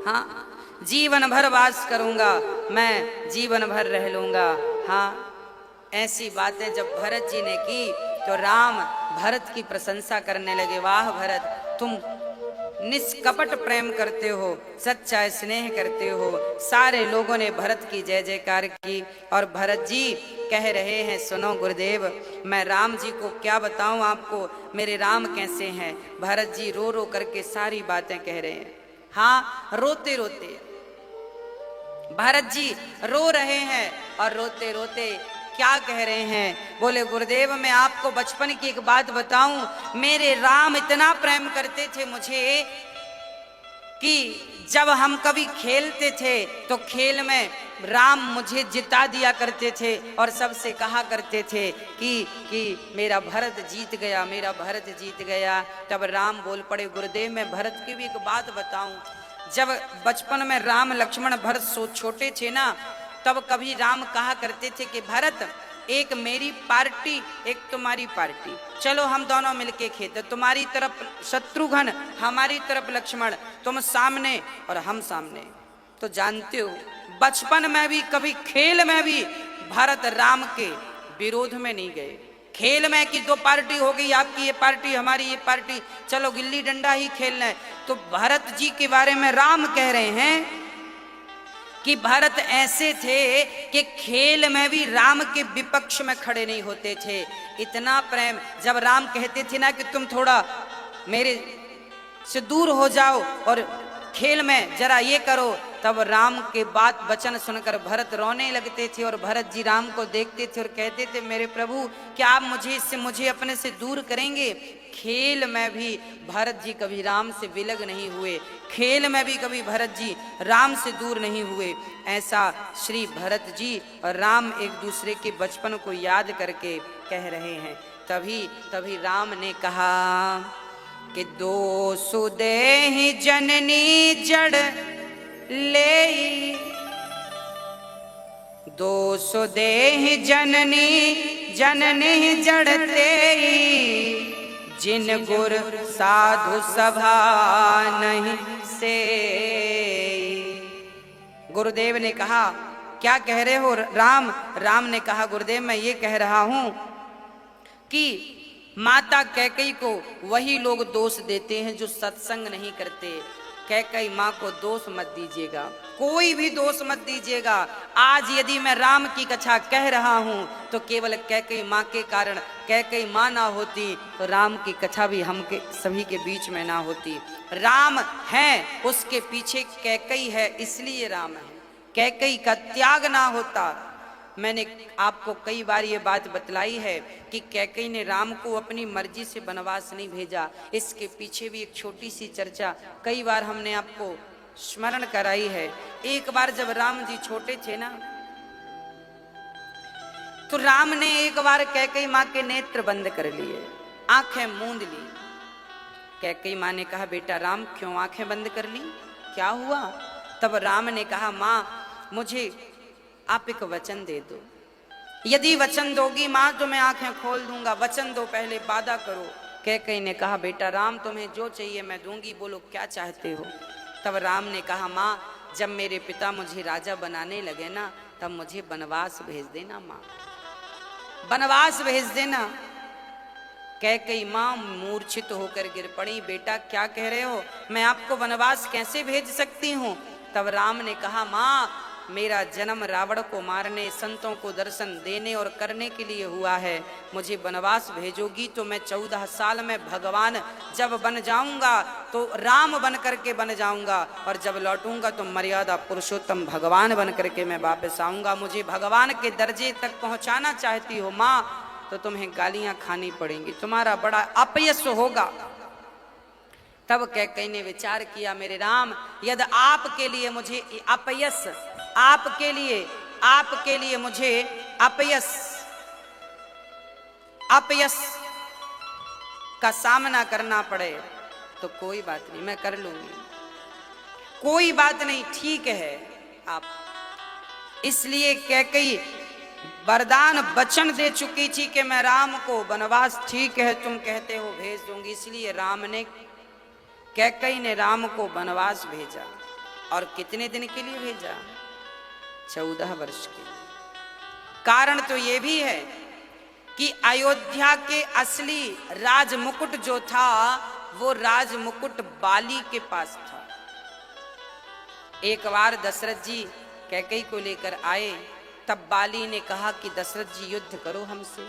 Speaker 1: हाँ, जीवन भर वास करूंगा, मैं जीवन भर रह लूंगा। हाँ, ऐसी बातें जब भरत जी ने की तो राम भरत की प्रशंसा करने लगे, वाह भरत, तुम निष्कपट प्रेम करते हो, सच्चा स्नेह करते हो। सारे लोगों ने भरत की जय जयकार की और भरत जी कह रहे हैं, सुनो गुरुदेव, मैं राम जी को क्या बताऊं आपको, मेरे राम कैसे हैं। भरत जी रो रो करके सारी बातें कह रहे हैं। हाँ, रोते रोते भरत जी रो रहे हैं और रोते रोते क्या कह रहे हैं? बोले गुरुदेव मैं आपको बचपन की एक बात बताऊं, मेरे राम इतना प्रेम करते थे मुझे कि जब हम कभी खेलते थे तो खेल में राम मुझे जिता दिया करते थे और सबसे कहा करते थे कि मेरा भरत जीत गया, मेरा भरत जीत गया। तब राम बोल पड़े, गुरुदेव मैं भरत की भी एक बात बताऊं, जब बचपन में राम लक्ष्मण भरत छोटे थे ना, तब कभी राम कहा करते थे कि भरत एक मेरी पार्टी एक तुम्हारी पार्टी, चलो हम दोनों मिलके खेलते, तुम्हारी तरफ शत्रुघ्न हमारी तरफ लक्ष्मण, तुम सामने और हम सामने। तो जानते हो बचपन में भी कभी खेल में भी भरत राम के विरोध में नहीं गए। खेल में कि 2 पार्टी हो गई, आपकी ये पार्टी हमारी ये पार्टी, चलो गिल्ली डंडा ही खेलना है। तो भरत जी के बारे में राम कह रहे हैं कि भरत ऐसे थे कि खेल में भी राम के विपक्ष में खड़े नहीं होते थे। इतना प्रेम, जब राम कहते थे ना कि तुम थोड़ा मेरे से दूर हो जाओ और खेल में जरा ये करो। तब राम के बात वचन सुनकर भरत रोने लगते थे और भरत जी राम को देखते थे और कहते थे, मेरे प्रभु क्या आप मुझे अपने से दूर करेंगे? खेल में भी भरत जी कभी राम से विलग नहीं हुए, खेल में भी कभी भरत जी राम से दूर नहीं हुए। ऐसा श्री भरत जी और राम एक दूसरे के बचपन को याद करके कह रहे हैं। तभी राम ने कहा कि दो सुदेहि जननी जड़ ले, दो सुदेहि जननी जड़ते, जिन गुर साधु सभा नहीं से। गुरुदेव ने कहा, क्या कह रहे हो राम? राम ने कहा, गुरुदेव मैं ये कह रहा हूं कि माता कैकेयी को वही लोग दोष देते हैं जो सत्संग नहीं करते। कैकेयी माँ को दोष मत दीजिएगा, कोई भी दोष मत दीजिएगा। आज यदि मैं राम की कथा कह रहा हूं तो केवल कैकेयी माँ के कारण। कैकेयी माँ ना होती तो राम की कथा भी हम के सभी के बीच में ना होती। राम है, उसके पीछे कैकेयी है, इसलिए राम है। कैकेयी का त्याग ना होता। मैंने आपको कई बार ये बात बतलाई है कि कैकेयी ने राम को अपनी मर्जी से वनवास नहीं भेजा। इसके पीछे भी एक छोटी सी चर्चा कई बार हमने आपको स्मरण कराई है। एक बार जब राम जी छोटे थे ना, तो राम ने एक बार कैकेयी माँ के नेत्र बंद कर लिए, आंखें मूंद ली। कैकेयी माँ ने कहा, बेटा राम क्यों आंखें बंद कर ली, क्या हुआ? तब राम ने कहा, माँ मुझे आप एक वचन दे दो, यदि वचन दोगी माँ तो मैं आंखें खोल दूंगा, वचन दो, पहले वादा करो। कैकेयी ने कहा, बेटा राम तुम्हें जो चाहिए मैं दूंगी, बोलो क्या चाहते हो? तब राम ने कहा, माँ जब मेरे पिता मुझे राजा बनाने लगे ना, तब मुझे वनवास भेज देना, माँ वनवास भेज देना। कैकेयी माँ मूर्छित होकर गिर पड़ी, बेटा क्या कह रहे हो, मैं आपको वनवास कैसे भेज सकती हूँ? तब राम ने कहा, माँ मेरा जन्म रावण को मारने, संतों को दर्शन देने और करने के लिए हुआ है। मुझे वनवास भेजोगी तो मैं 14 साल में भगवान जब बन जाऊंगा तो राम बन करके बन जाऊंगा, और जब लौटूंगा तो मर्यादा पुरुषोत्तम भगवान बन करके मैं वापस आऊंगा। मुझे भगवान के दर्जे तक पहुंचाना चाहती हो माँ, तो तुम्हें गालियां खानी पड़ेंगी, तुम्हारा बड़ा अपयश होगा। तब कैकेयी ने विचार किया, मेरे राम यदि आपके लिए मुझे अपयश, आपके लिए मुझे अपयश का सामना करना पड़े तो कोई बात नहीं, मैं कर लूंगी, कोई बात नहीं, ठीक है आप। इसलिए कैकेयी वरदान वचन दे चुकी थी कि मैं राम को वनवास, ठीक है तुम कहते हो भेज दूंगी। इसलिए कैकेयी ने राम को वनवास भेजा, और कितने दिन के लिए भेजा? 14 वर्ष के। कारण तो ये भी है कि अयोध्या के असली राजमुकुट जो था वो राजमुकुट बाली के पास था। एक बार दशरथ जी कैकेयी को लेकर आए, तब बाली ने कहा कि दशरथ जी युद्ध करो हमसे।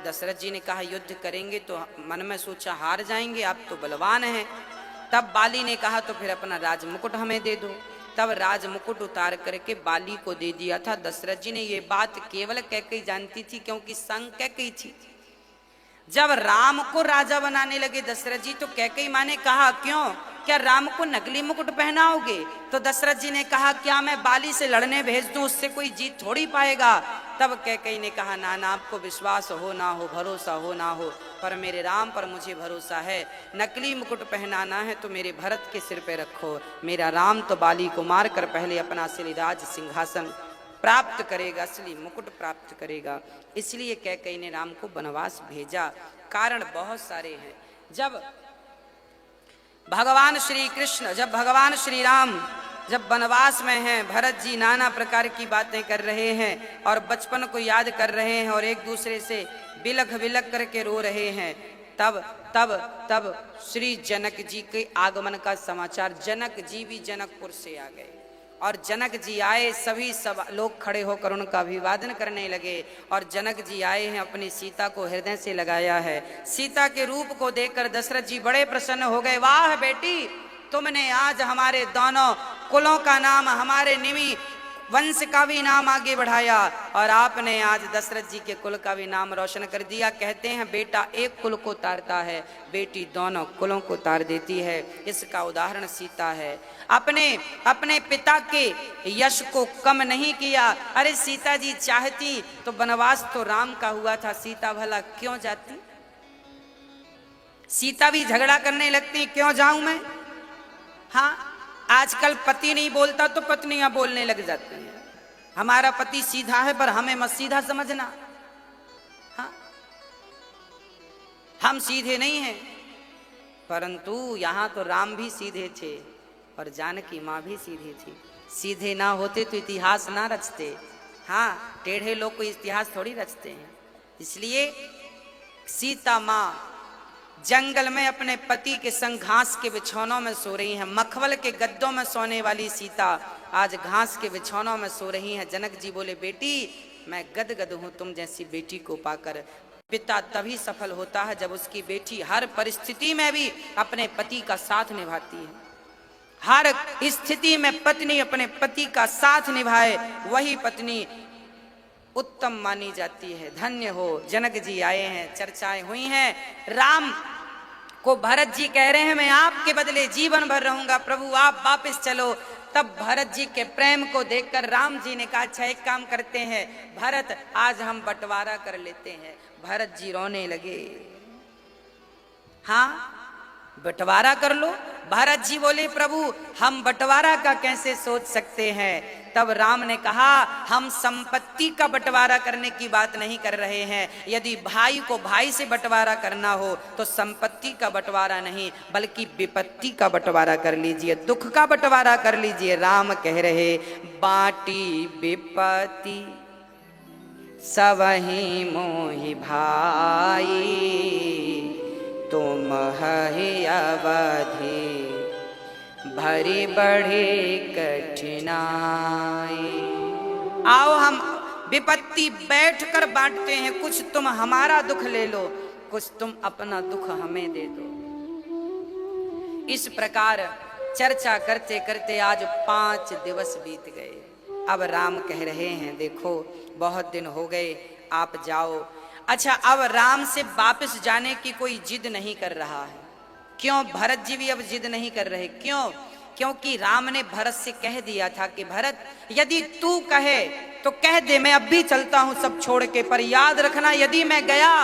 Speaker 1: दशरथ जी ने कहा युद्ध करेंगे तो मन में सोचा हार जाएंगे, आप तो बलवान हैं। तब बाली ने कहा तो फिर अपना राजमुकुट हमें दे दो। तब राजमुकुट उतार करके बाली को दे दिया था। दशरथ जी ने ये बात केवल कैकेयी जानती थी, क्योंकि संग कैकेयी थी। जब राम को राजा बनाने लगे दशरथ जी, तो कैकेयी माँ ने कहा क्यों, क्या राम को नकली मुकुट पहनाओगे? तो दशरथ जी ने कहा क्या मैं बाली से लड़ने भेज दूं, उससे कोई जीत थोड़ी पाएगा। तब कैकेयी ने कहा ना ना, आपको विश्वास हो ना हो, भरोसा हो ना हो, पर मेरे राम पर मुझे भरोसा है। नकली मुकुट पहनाना है तो मेरे भरत के सिर पे रखो, मेरा राम तो बाली को मार कर पहले अपना असली राज सिंहासन प्राप्त करेगा, असली मुकुट प्राप्त करेगा। इसलिए कैकेयी ने राम को वनवास भेजा। कारण बहुत सारे हैं। जब भगवान श्री कृष्ण, जब भगवान श्री राम जब वनवास में हैं, भरत जी नाना प्रकार की बातें कर रहे हैं और बचपन को याद कर रहे हैं और एक दूसरे से बिलख बिलख करके रो रहे हैं, तब श्री जनक जी के आगमन का समाचार, जनक जी भी जनकपुर से आ गए और जनक जी आए, सभी सब लोग खड़े होकर उनका अभिवादन करने लगे। और जनक जी आए हैं, अपनी सीता को हृदय से लगाया है। सीता के रूप को देखकर दशरथ जी बड़े प्रसन्न हो गए। वाह बेटी, तुमने आज हमारे दोनों कुलों का नाम, हमारे निमि वंश का भी नाम आगे बढ़ाया, और आपने आज दशरथ जी के कुल का भी नाम रोशन कर दिया। कहते हैं बेटा एक कुल को तारता है, बेटी दोनों कुलों को तार देती है। इसका उदाहरण सीता है। अपने पिता के यश को कम नहीं किया। अरे सीता जी चाहती तो वनवास तो राम का हुआ था, सीता भला क्यों जाती? सीता भी झगड़ा करने लगती, क्यों जाऊं मैं? हाँ, आजकल पति नहीं बोलता तो पत्नियां बोलने लग जाती हैं, हमारा पति सीधा है पर हमें मत सीधा समझना। हाँ, हम सीधे नहीं हैं, परंतु यहां तो राम भी सीधे थे और जानकी मां भी सीधी थी। सीधे ना होते तो इतिहास ना रचते। हाँ, टेढ़े लोग को इतिहास थोड़ी रचते हैं। इसलिए सीता मां जंगल में अपने पति के संग घास के बिछौनों में सो रही हैं। मखमल के गद्दों में सोने वाली सीता आज घास के बिछौनों में सो रही हैं। जनक जी बोले बेटी मैं गदगद हूं तुम जैसी बेटी को पाकर। पिता तभी सफल होता है जब उसकी बेटी हर परिस्थिति में भी अपने पति का साथ निभाती है। हर स्थिति में पत्नी अपने पति का साथ निभाए, वही पत्नी उत्तम मानी जाती है। धन्य हो। जनक जी आए हैं, चर्चाएं हुई हैं। राम को भरत जी कह रहे हैं मैं आपके बदले जीवन भर रहूंगा, प्रभु आप वापस चलो। तब भरत जी के प्रेम को देखकर राम जी ने कहा अच्छा एक काम करते हैं भरत, आज हम बंटवारा कर लेते हैं। भरत जी रोने लगे। हाँ, बंटवारा कर लो। भरत जी बोले प्रभु हम बंटवारा का कैसे सोच सकते हैं? तब राम ने कहा हम संपत्ति का बंटवारा करने की बात नहीं कर रहे हैं। यदि भाई को भाई से बंटवारा करना हो तो संपत्ति का बंटवारा नहीं बल्कि विपत्ति का बंटवारा कर लीजिए, दुख का बंटवारा कर लीजिए। राम कह रहे बाटी विपत्ति सबहि मोहि भाई, तुम हहि अवधि भरी बड़ी कठिनाई। आओ हम विपत्ति बैठकर बांटते हैं, कुछ तुम हमारा दुख ले लो, कुछ तुम अपना दुख हमें दे दो। इस प्रकार चर्चा करते करते आज 5 दिवस बीत गए। अब राम कह रहे हैं देखो बहुत दिन हो गए, आप जाओ। अच्छा, अब राम से वापस जाने की कोई जिद नहीं कर रहा है। क्यों? भरत जी भी अब जिद नहीं कर रहे। क्यों? क्योंकि राम ने भरत से कह दिया था कि भरत यदि तू कहे तो कह दे मैं अब भी चलता हूं सब छोड़ के, पर याद रखना यदि मैं गया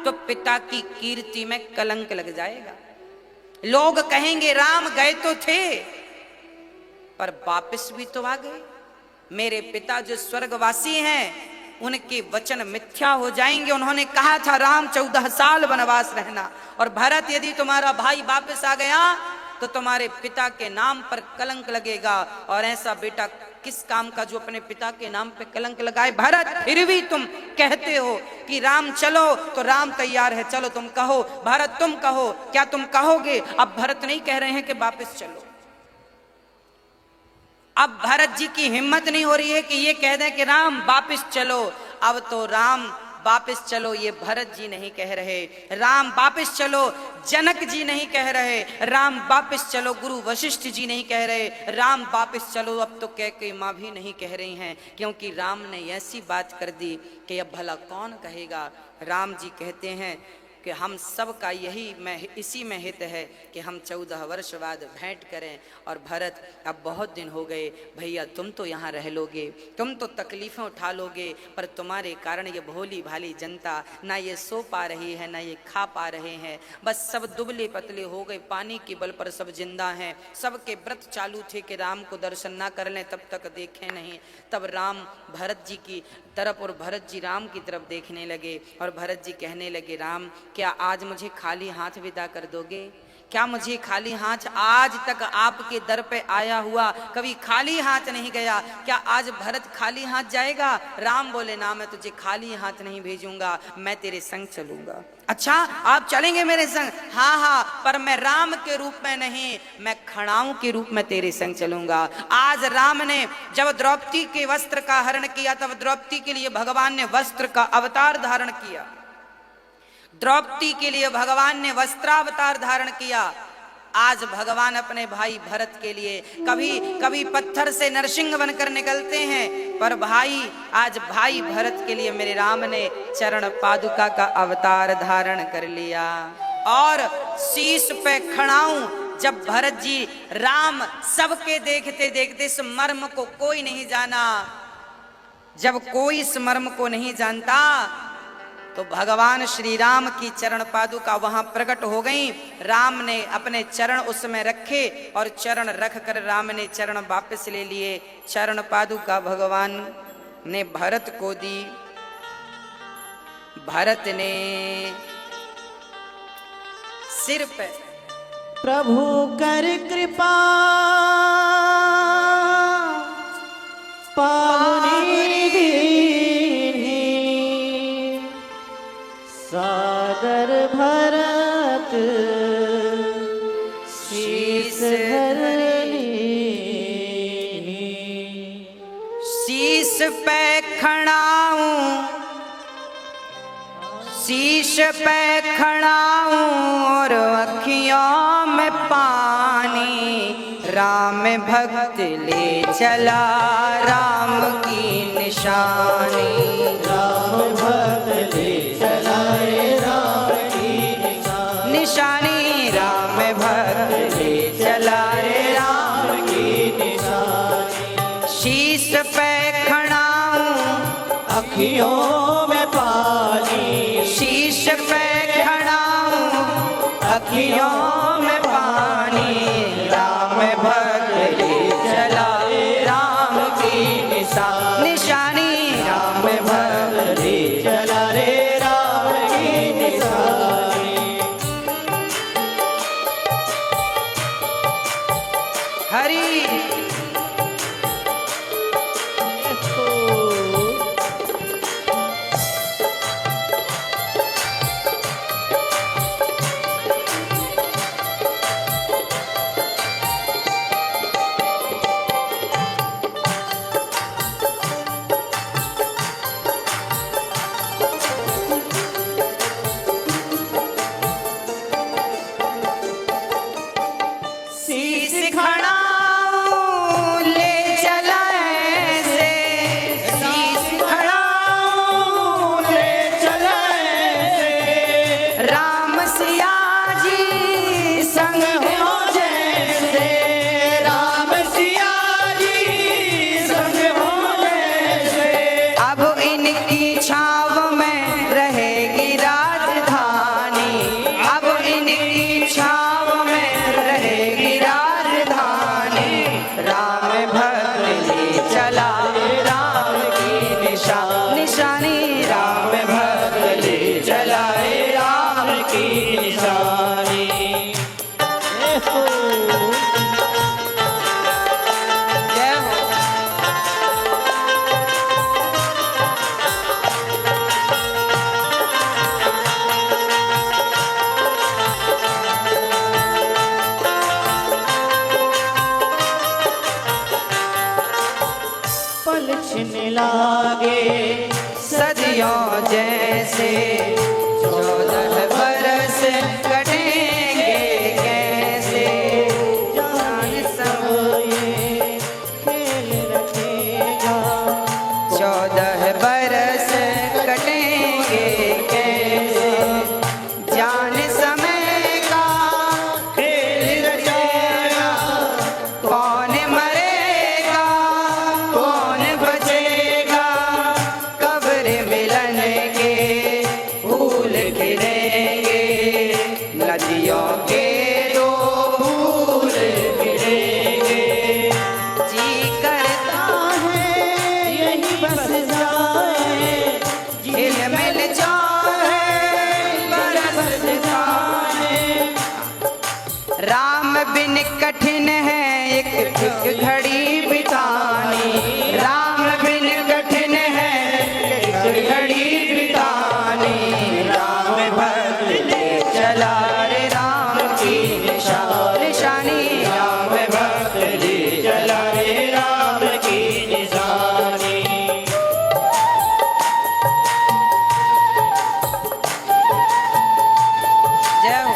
Speaker 1: तो पिता की कीर्ति में कलंक लग जाएगा। लोग कहेंगे राम गए तो थे पर वापस भी तो आ गए। मेरे पिता जो स्वर्गवासी हैं उनके वचन मिथ्या हो जाएंगे। उन्होंने कहा था राम 14 साल वनवास रहना, और भरत यदि तुम्हारा भाई वापस आ गया तो तुम्हारे पिता के नाम पर कलंक लगेगा। और ऐसा बेटा किस काम का जो अपने पिता के नाम पे कलंक लगाए? भरत फिर भी तुम कहते हो कि राम चलो, तो राम तैयार है, चलो तुम कहो। भरत तुम कहो, क्या तुम कहोगे? अब भरत नहीं कह रहे हैं कि वापस चलो। अब भरत जी की हिम्मत नहीं हो रही है कि ये कह दें कि राम वापस चलो। अब तो राम वापस चलो ये भरत जी नहीं कह रहे, राम वापस चलो जनक जी नहीं कह रहे, राम वापस चलो गुरु वशिष्ठ जी नहीं कह रहे, राम वापस चलो अब तो कैकेयी माँ भी नहीं कह रही हैं, क्योंकि राम ने ऐसी बात कर दी कि अब भला कौन कहेगा। राम जी कहते हैं कि हम सब का इसी में हित है कि हम 14 वर्ष बाद भेंट करें। और भरत अब बहुत दिन हो गए भैया, तुम तो यहाँ रह लोगे, तुम तो तकलीफ़ें उठा लोगे, पर तुम्हारे कारण ये भोली भाली जनता ना ये सो पा रही है ना ये खा पा रहे हैं, बस सब दुबले पतले हो गए, पानी के बल पर सब जिंदा हैं। सबके व्रत चालू थे कि राम को दर्शन ना कर लें तब तक देखें नहीं। तब राम भरत जी की तरफ और भरत जी राम की तरफ देखने लगे और भरत जी कहने लगे राम क्या आज मुझे खाली हाथ विदा कर दोगे? क्या मुझे खाली हाथ, आज तक आपके दर पे आया हुआ कभी खाली हाथ नहीं गया, क्या आज भरत खाली हाथ जाएगा? राम बोले ना, मैं तुझे खाली हाथ नहीं भेजूंगा, मैं तेरे संग चलूंगा। अच्छा आप चलेंगे मेरे संग? हाँ हाँ, पर मैं राम के रूप में नहीं, मैं खड़ाऊं के रूप में तेरे संग चलूंगा। आज राम ने जब द्रौपदी के वस्त्र का हरण किया, तब द्रौपदी के लिए भगवान ने वस्त्र का अवतार धारण किया। द्रौपदी के लिए भगवान ने वस्त्रावतार धारण किया। आज भगवान अपने भाई भरत के लिए कभी कभी पत्थर से नरसिंह बनकर निकलते हैं, पर भाई आज भाई भरत के लिए मेरे राम ने चरण पादुका का अवतार धारण कर लिया। और शीश पे खड़ाऊं, जब भरत जी राम सबके देखते देखते इस मर्म को कोई नहीं जाना, जब कोई इस मर्म को नहीं जानता, तो भगवान श्री राम की चरण पादुका वहां प्रकट हो गई। राम ने अपने चरण उसमें रखे और चरण रख कर राम ने चरण वापस ले लिए। चरण पादुका भगवान ने भरत को दी। भरत ने सिर पे
Speaker 2: प्रभु कर कृपा सादर भरत शीस
Speaker 1: शीश पे खड़ाऊं, शीश पे खड़ाऊं और अखियों में पानी, राम भक्त ले चला राम की निशानी।
Speaker 2: राम भक्त ले चला राम की
Speaker 1: निशानी, राम भक्त ले चला रे राम की
Speaker 2: निशानी।
Speaker 1: शीश पे खड़ाऊं,
Speaker 2: अखियों में पानी,
Speaker 1: शीश पे खड़ाऊं, अखियों में पानी, राम भक्त ले चला राम की निशानी, राम भक्त ले
Speaker 2: चला रे राम की निशानी।
Speaker 1: हरि
Speaker 2: लागे
Speaker 1: सदियों जैसे 14 बरस कटेंगे कैसे, जान सब
Speaker 2: ये खेल रखेगा।
Speaker 1: 14 बरस कटेंगे कैसे, जान समय का खेल रचेगा। कौन मरेगा कौन बचेगा, कब्र मिलन के कठिन है एक घड़ी बितानी, राम बिन कठिन है एक घड़ी बितानी, राम भक्त ले चला रे राम की निशानी,
Speaker 2: राम भक्त ले चला रे राम की निशानी।
Speaker 1: जय हो।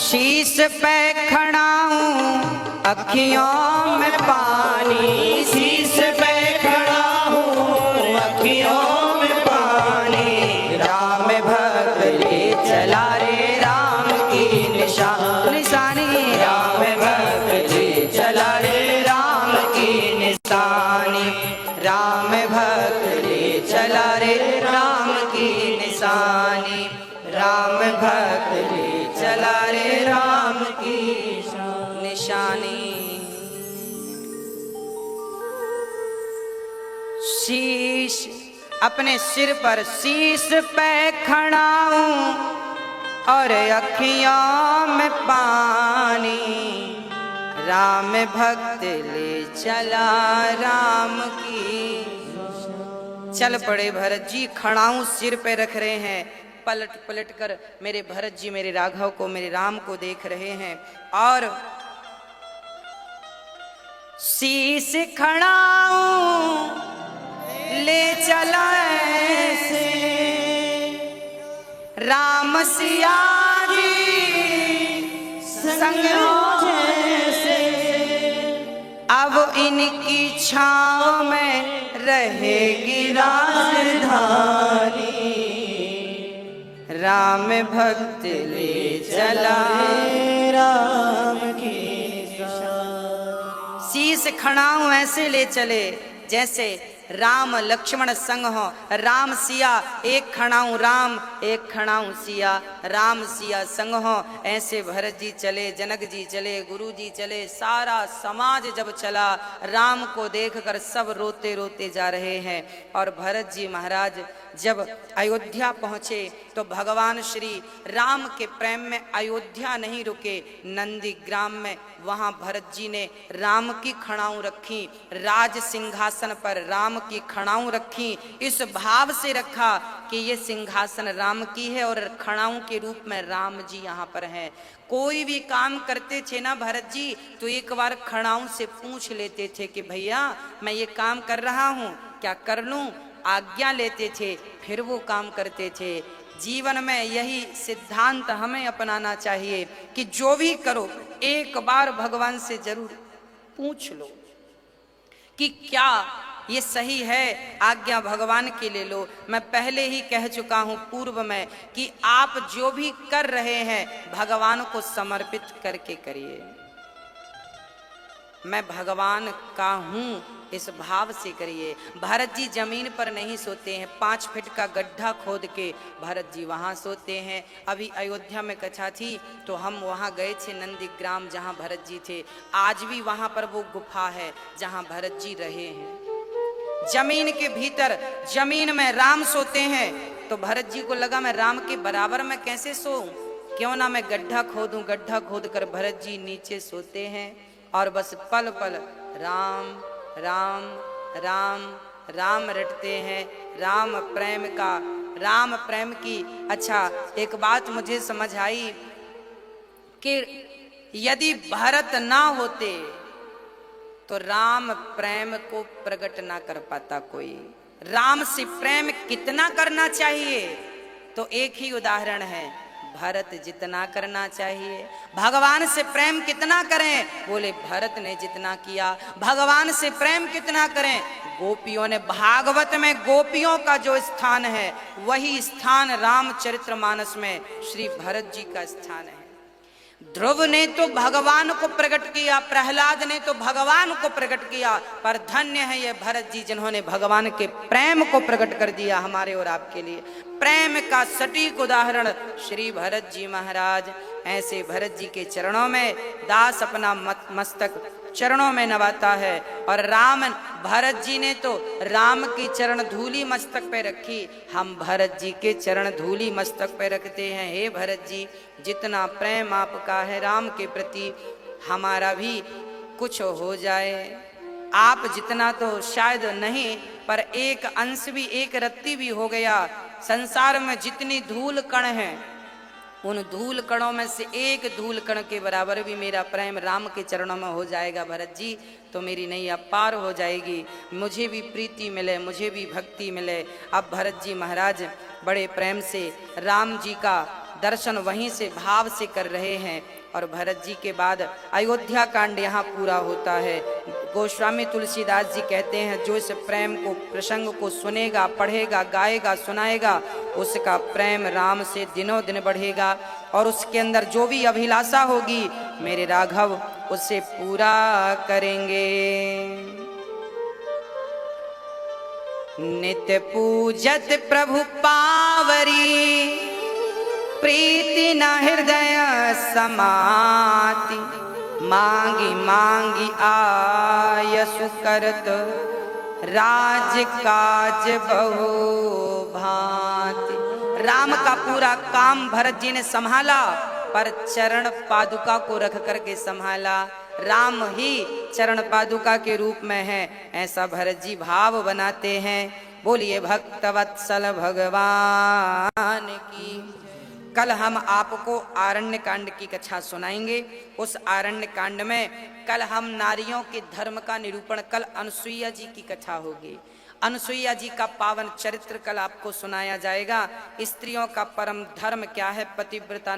Speaker 1: शीश पे खड़ा हूँ अखियों में पानी,
Speaker 2: शीश पे खड़ा हूँ अखियों में पानी,
Speaker 1: राम भक्त ले चला रे राम की निशानी,
Speaker 2: राम भक्त ले चला रे
Speaker 1: राम की निशानी, राम भक्त ले चला रे राम की निशानी, राम भक्त ले चला रे राम की निशानी। शीश अपने सिर पर शीश पे खड़ा हूँ और अखियों में पानी, राम भक्त ले चला राम की। चल पड़े भरत जी, खड़ा हूँ सिर पे रख रहे हैं, पलट पलट कर मेरे भरत जी मेरे राघव को मेरे राम को देख रहे हैं और शीश खड़ा हूँ ले चला ऐसे राम सिया जी संग हो जैसे, अब इनकी छाँव में रहेगी राजधानी, राम भक्त ले चला
Speaker 2: राम की।
Speaker 1: शीश खड़ा हूं ऐसे ले चले जैसे राम लक्ष्मण संग हो, राम सिया एक खड़ा हूं राम एक खड़ा हूं सिया, राम सिया संग हो, ऐसे भरत जी चले, जनक जी चले, गुरु जी चले, सारा समाज जब चला, राम को देखकर सब रोते रोते जा रहे हैं। और भरत जी महाराज जब अयोध्या पहुँचे तो भगवान श्री राम के प्रेम में अयोध्या नहीं रुके, नंदीग्राम में वहाँ भरत जी ने राम की खड़ाऊं रखी, राज सिंहासन पर राम की खड़ाऊं रखी, इस भाव से रखा कि ये सिंहासन राम की है और खड़ाऊं के रूप में राम जी यहाँ पर हैं। कोई भी काम करते थे ना भरत जी तो एक बार खड़ाऊं से पूछ लेते थे कि भैया मैं ये काम कर रहा हूँ क्या कर लूँ, आज्ञा लेते थे फिर वो काम करते थे। जीवन में यही सिद्धांत हमें अपनाना चाहिए कि जो भी करो एक बार भगवान से जरूर पूछ लो कि क्या ये सही है, आज्ञा भगवान की ले लो। मैं पहले ही कह चुका हूं पूर्व में कि आप जो भी कर रहे हैं भगवान को समर्पित करके करिए। मैं भगवान का हूँ इस भाव से करिए। भरत जी जमीन पर नहीं सोते हैं, 5 फीट का गड्ढा खोद के भरत जी वहाँ सोते हैं। अभी अयोध्या में कथा थी तो हम वहाँ गए थे नंदीग्राम जहाँ भरत जी थे, आज भी वहाँ पर वो गुफा है जहाँ भरत जी रहे हैं। जमीन के भीतर जमीन में राम सोते हैं तो भरत जी को लगा मैं राम के बराबर में कैसे सोऊं, क्यों ना मैं गड्ढा खोदूं। गड्ढा खोद कर भरत जी नीचे सोते हैं और बस पल पल राम राम राम राम रटते हैं, राम प्रेम का, राम प्रेम की। अच्छा एक बात मुझे समझ आई कि यदि भरत ना होते तो राम प्रेम को प्रकट ना कर पाता कोई। राम से प्रेम कितना करना चाहिए तो एक ही उदाहरण है, भरत जितना करना चाहिए। भगवान से प्रेम कितना करें? बोले भरत ने जितना किया। भगवान से प्रेम कितना करें? गोपियों ने, भागवत में गोपियों का जो स्थान है वही स्थान रामचरितमानस में श्री भरत जी का स्थान है। ध्रुव ने तो भगवान को प्रकट किया, प्रहलाद ने तो भगवान को प्रकट किया, पर धन्य है ये भरत जी जिन्होंने भगवान के प्रेम को प्रकट कर दिया हमारे और आपके लिए। प्रेम का सटीक उदाहरण श्री भरत जी महाराज। ऐसे भरत जी के चरणों में दास अपना मस्तक चरणों में नवाता है। और राम, भरत जी ने तो राम की चरण धूली मस्तक पे रखी, हम भरत जी के चरण धूली मस्तक पे रखते हैं। हे भरत जी, जितना प्रेम आपका है राम के प्रति, हमारा भी कुछ हो जाए। आप जितना तो शायद नहीं, पर एक अंश भी, एक रत्ती भी हो गया। संसार में जितनी धूल कण है, उन धूल कणों में से एक धूल कण के बराबर भी मेरा प्रेम राम के चरणों में हो जाएगा भरत जी, तो मेरी नैया पार हो जाएगी, मुझे भी प्रीति मिले, मुझे भी भक्ति मिले। अब भरत जी महाराज बड़े प्रेम से राम जी का दर्शन वहीं से भाव से कर रहे हैं। और भरत जी के बाद अयोध्या कांड यहाँ पूरा होता है। गोस्वामी तुलसीदास जी कहते हैं, जो इस प्रेम को, प्रसंग को सुनेगा, पढ़ेगा, गाएगा, सुनाएगा, उसका प्रेम राम से दिनों दिन बढ़ेगा और उसके अंदर जो भी अभिलाषा होगी मेरे राघव उसे पूरा करेंगे। नित्य पूजत प्रभु पावरी, प्रीति न हृदय समाति, मांगी मांगी आयसु करत, राज काज बहु भांति। राम का पूरा काम भरत जी ने संभाला, पर चरण पादुका को रख करके संभाला। राम ही चरण पादुका के रूप में है, ऐसा भरत जी भाव बनाते हैं। बोलिए भक्तवत्सल भगवान की। कल हम आपको आरण्य कांड की कथा सुनाएंगे। उस आरण्य कांड में कल हम नारियों के धर्म का निरूपण, कल अनसुईया जी की कथा होगी। अनसुईया जी का पावन चरित्र कल आपको सुनाया जाएगा। स्त्रियों का परम धर्म क्या है, पतिव्रता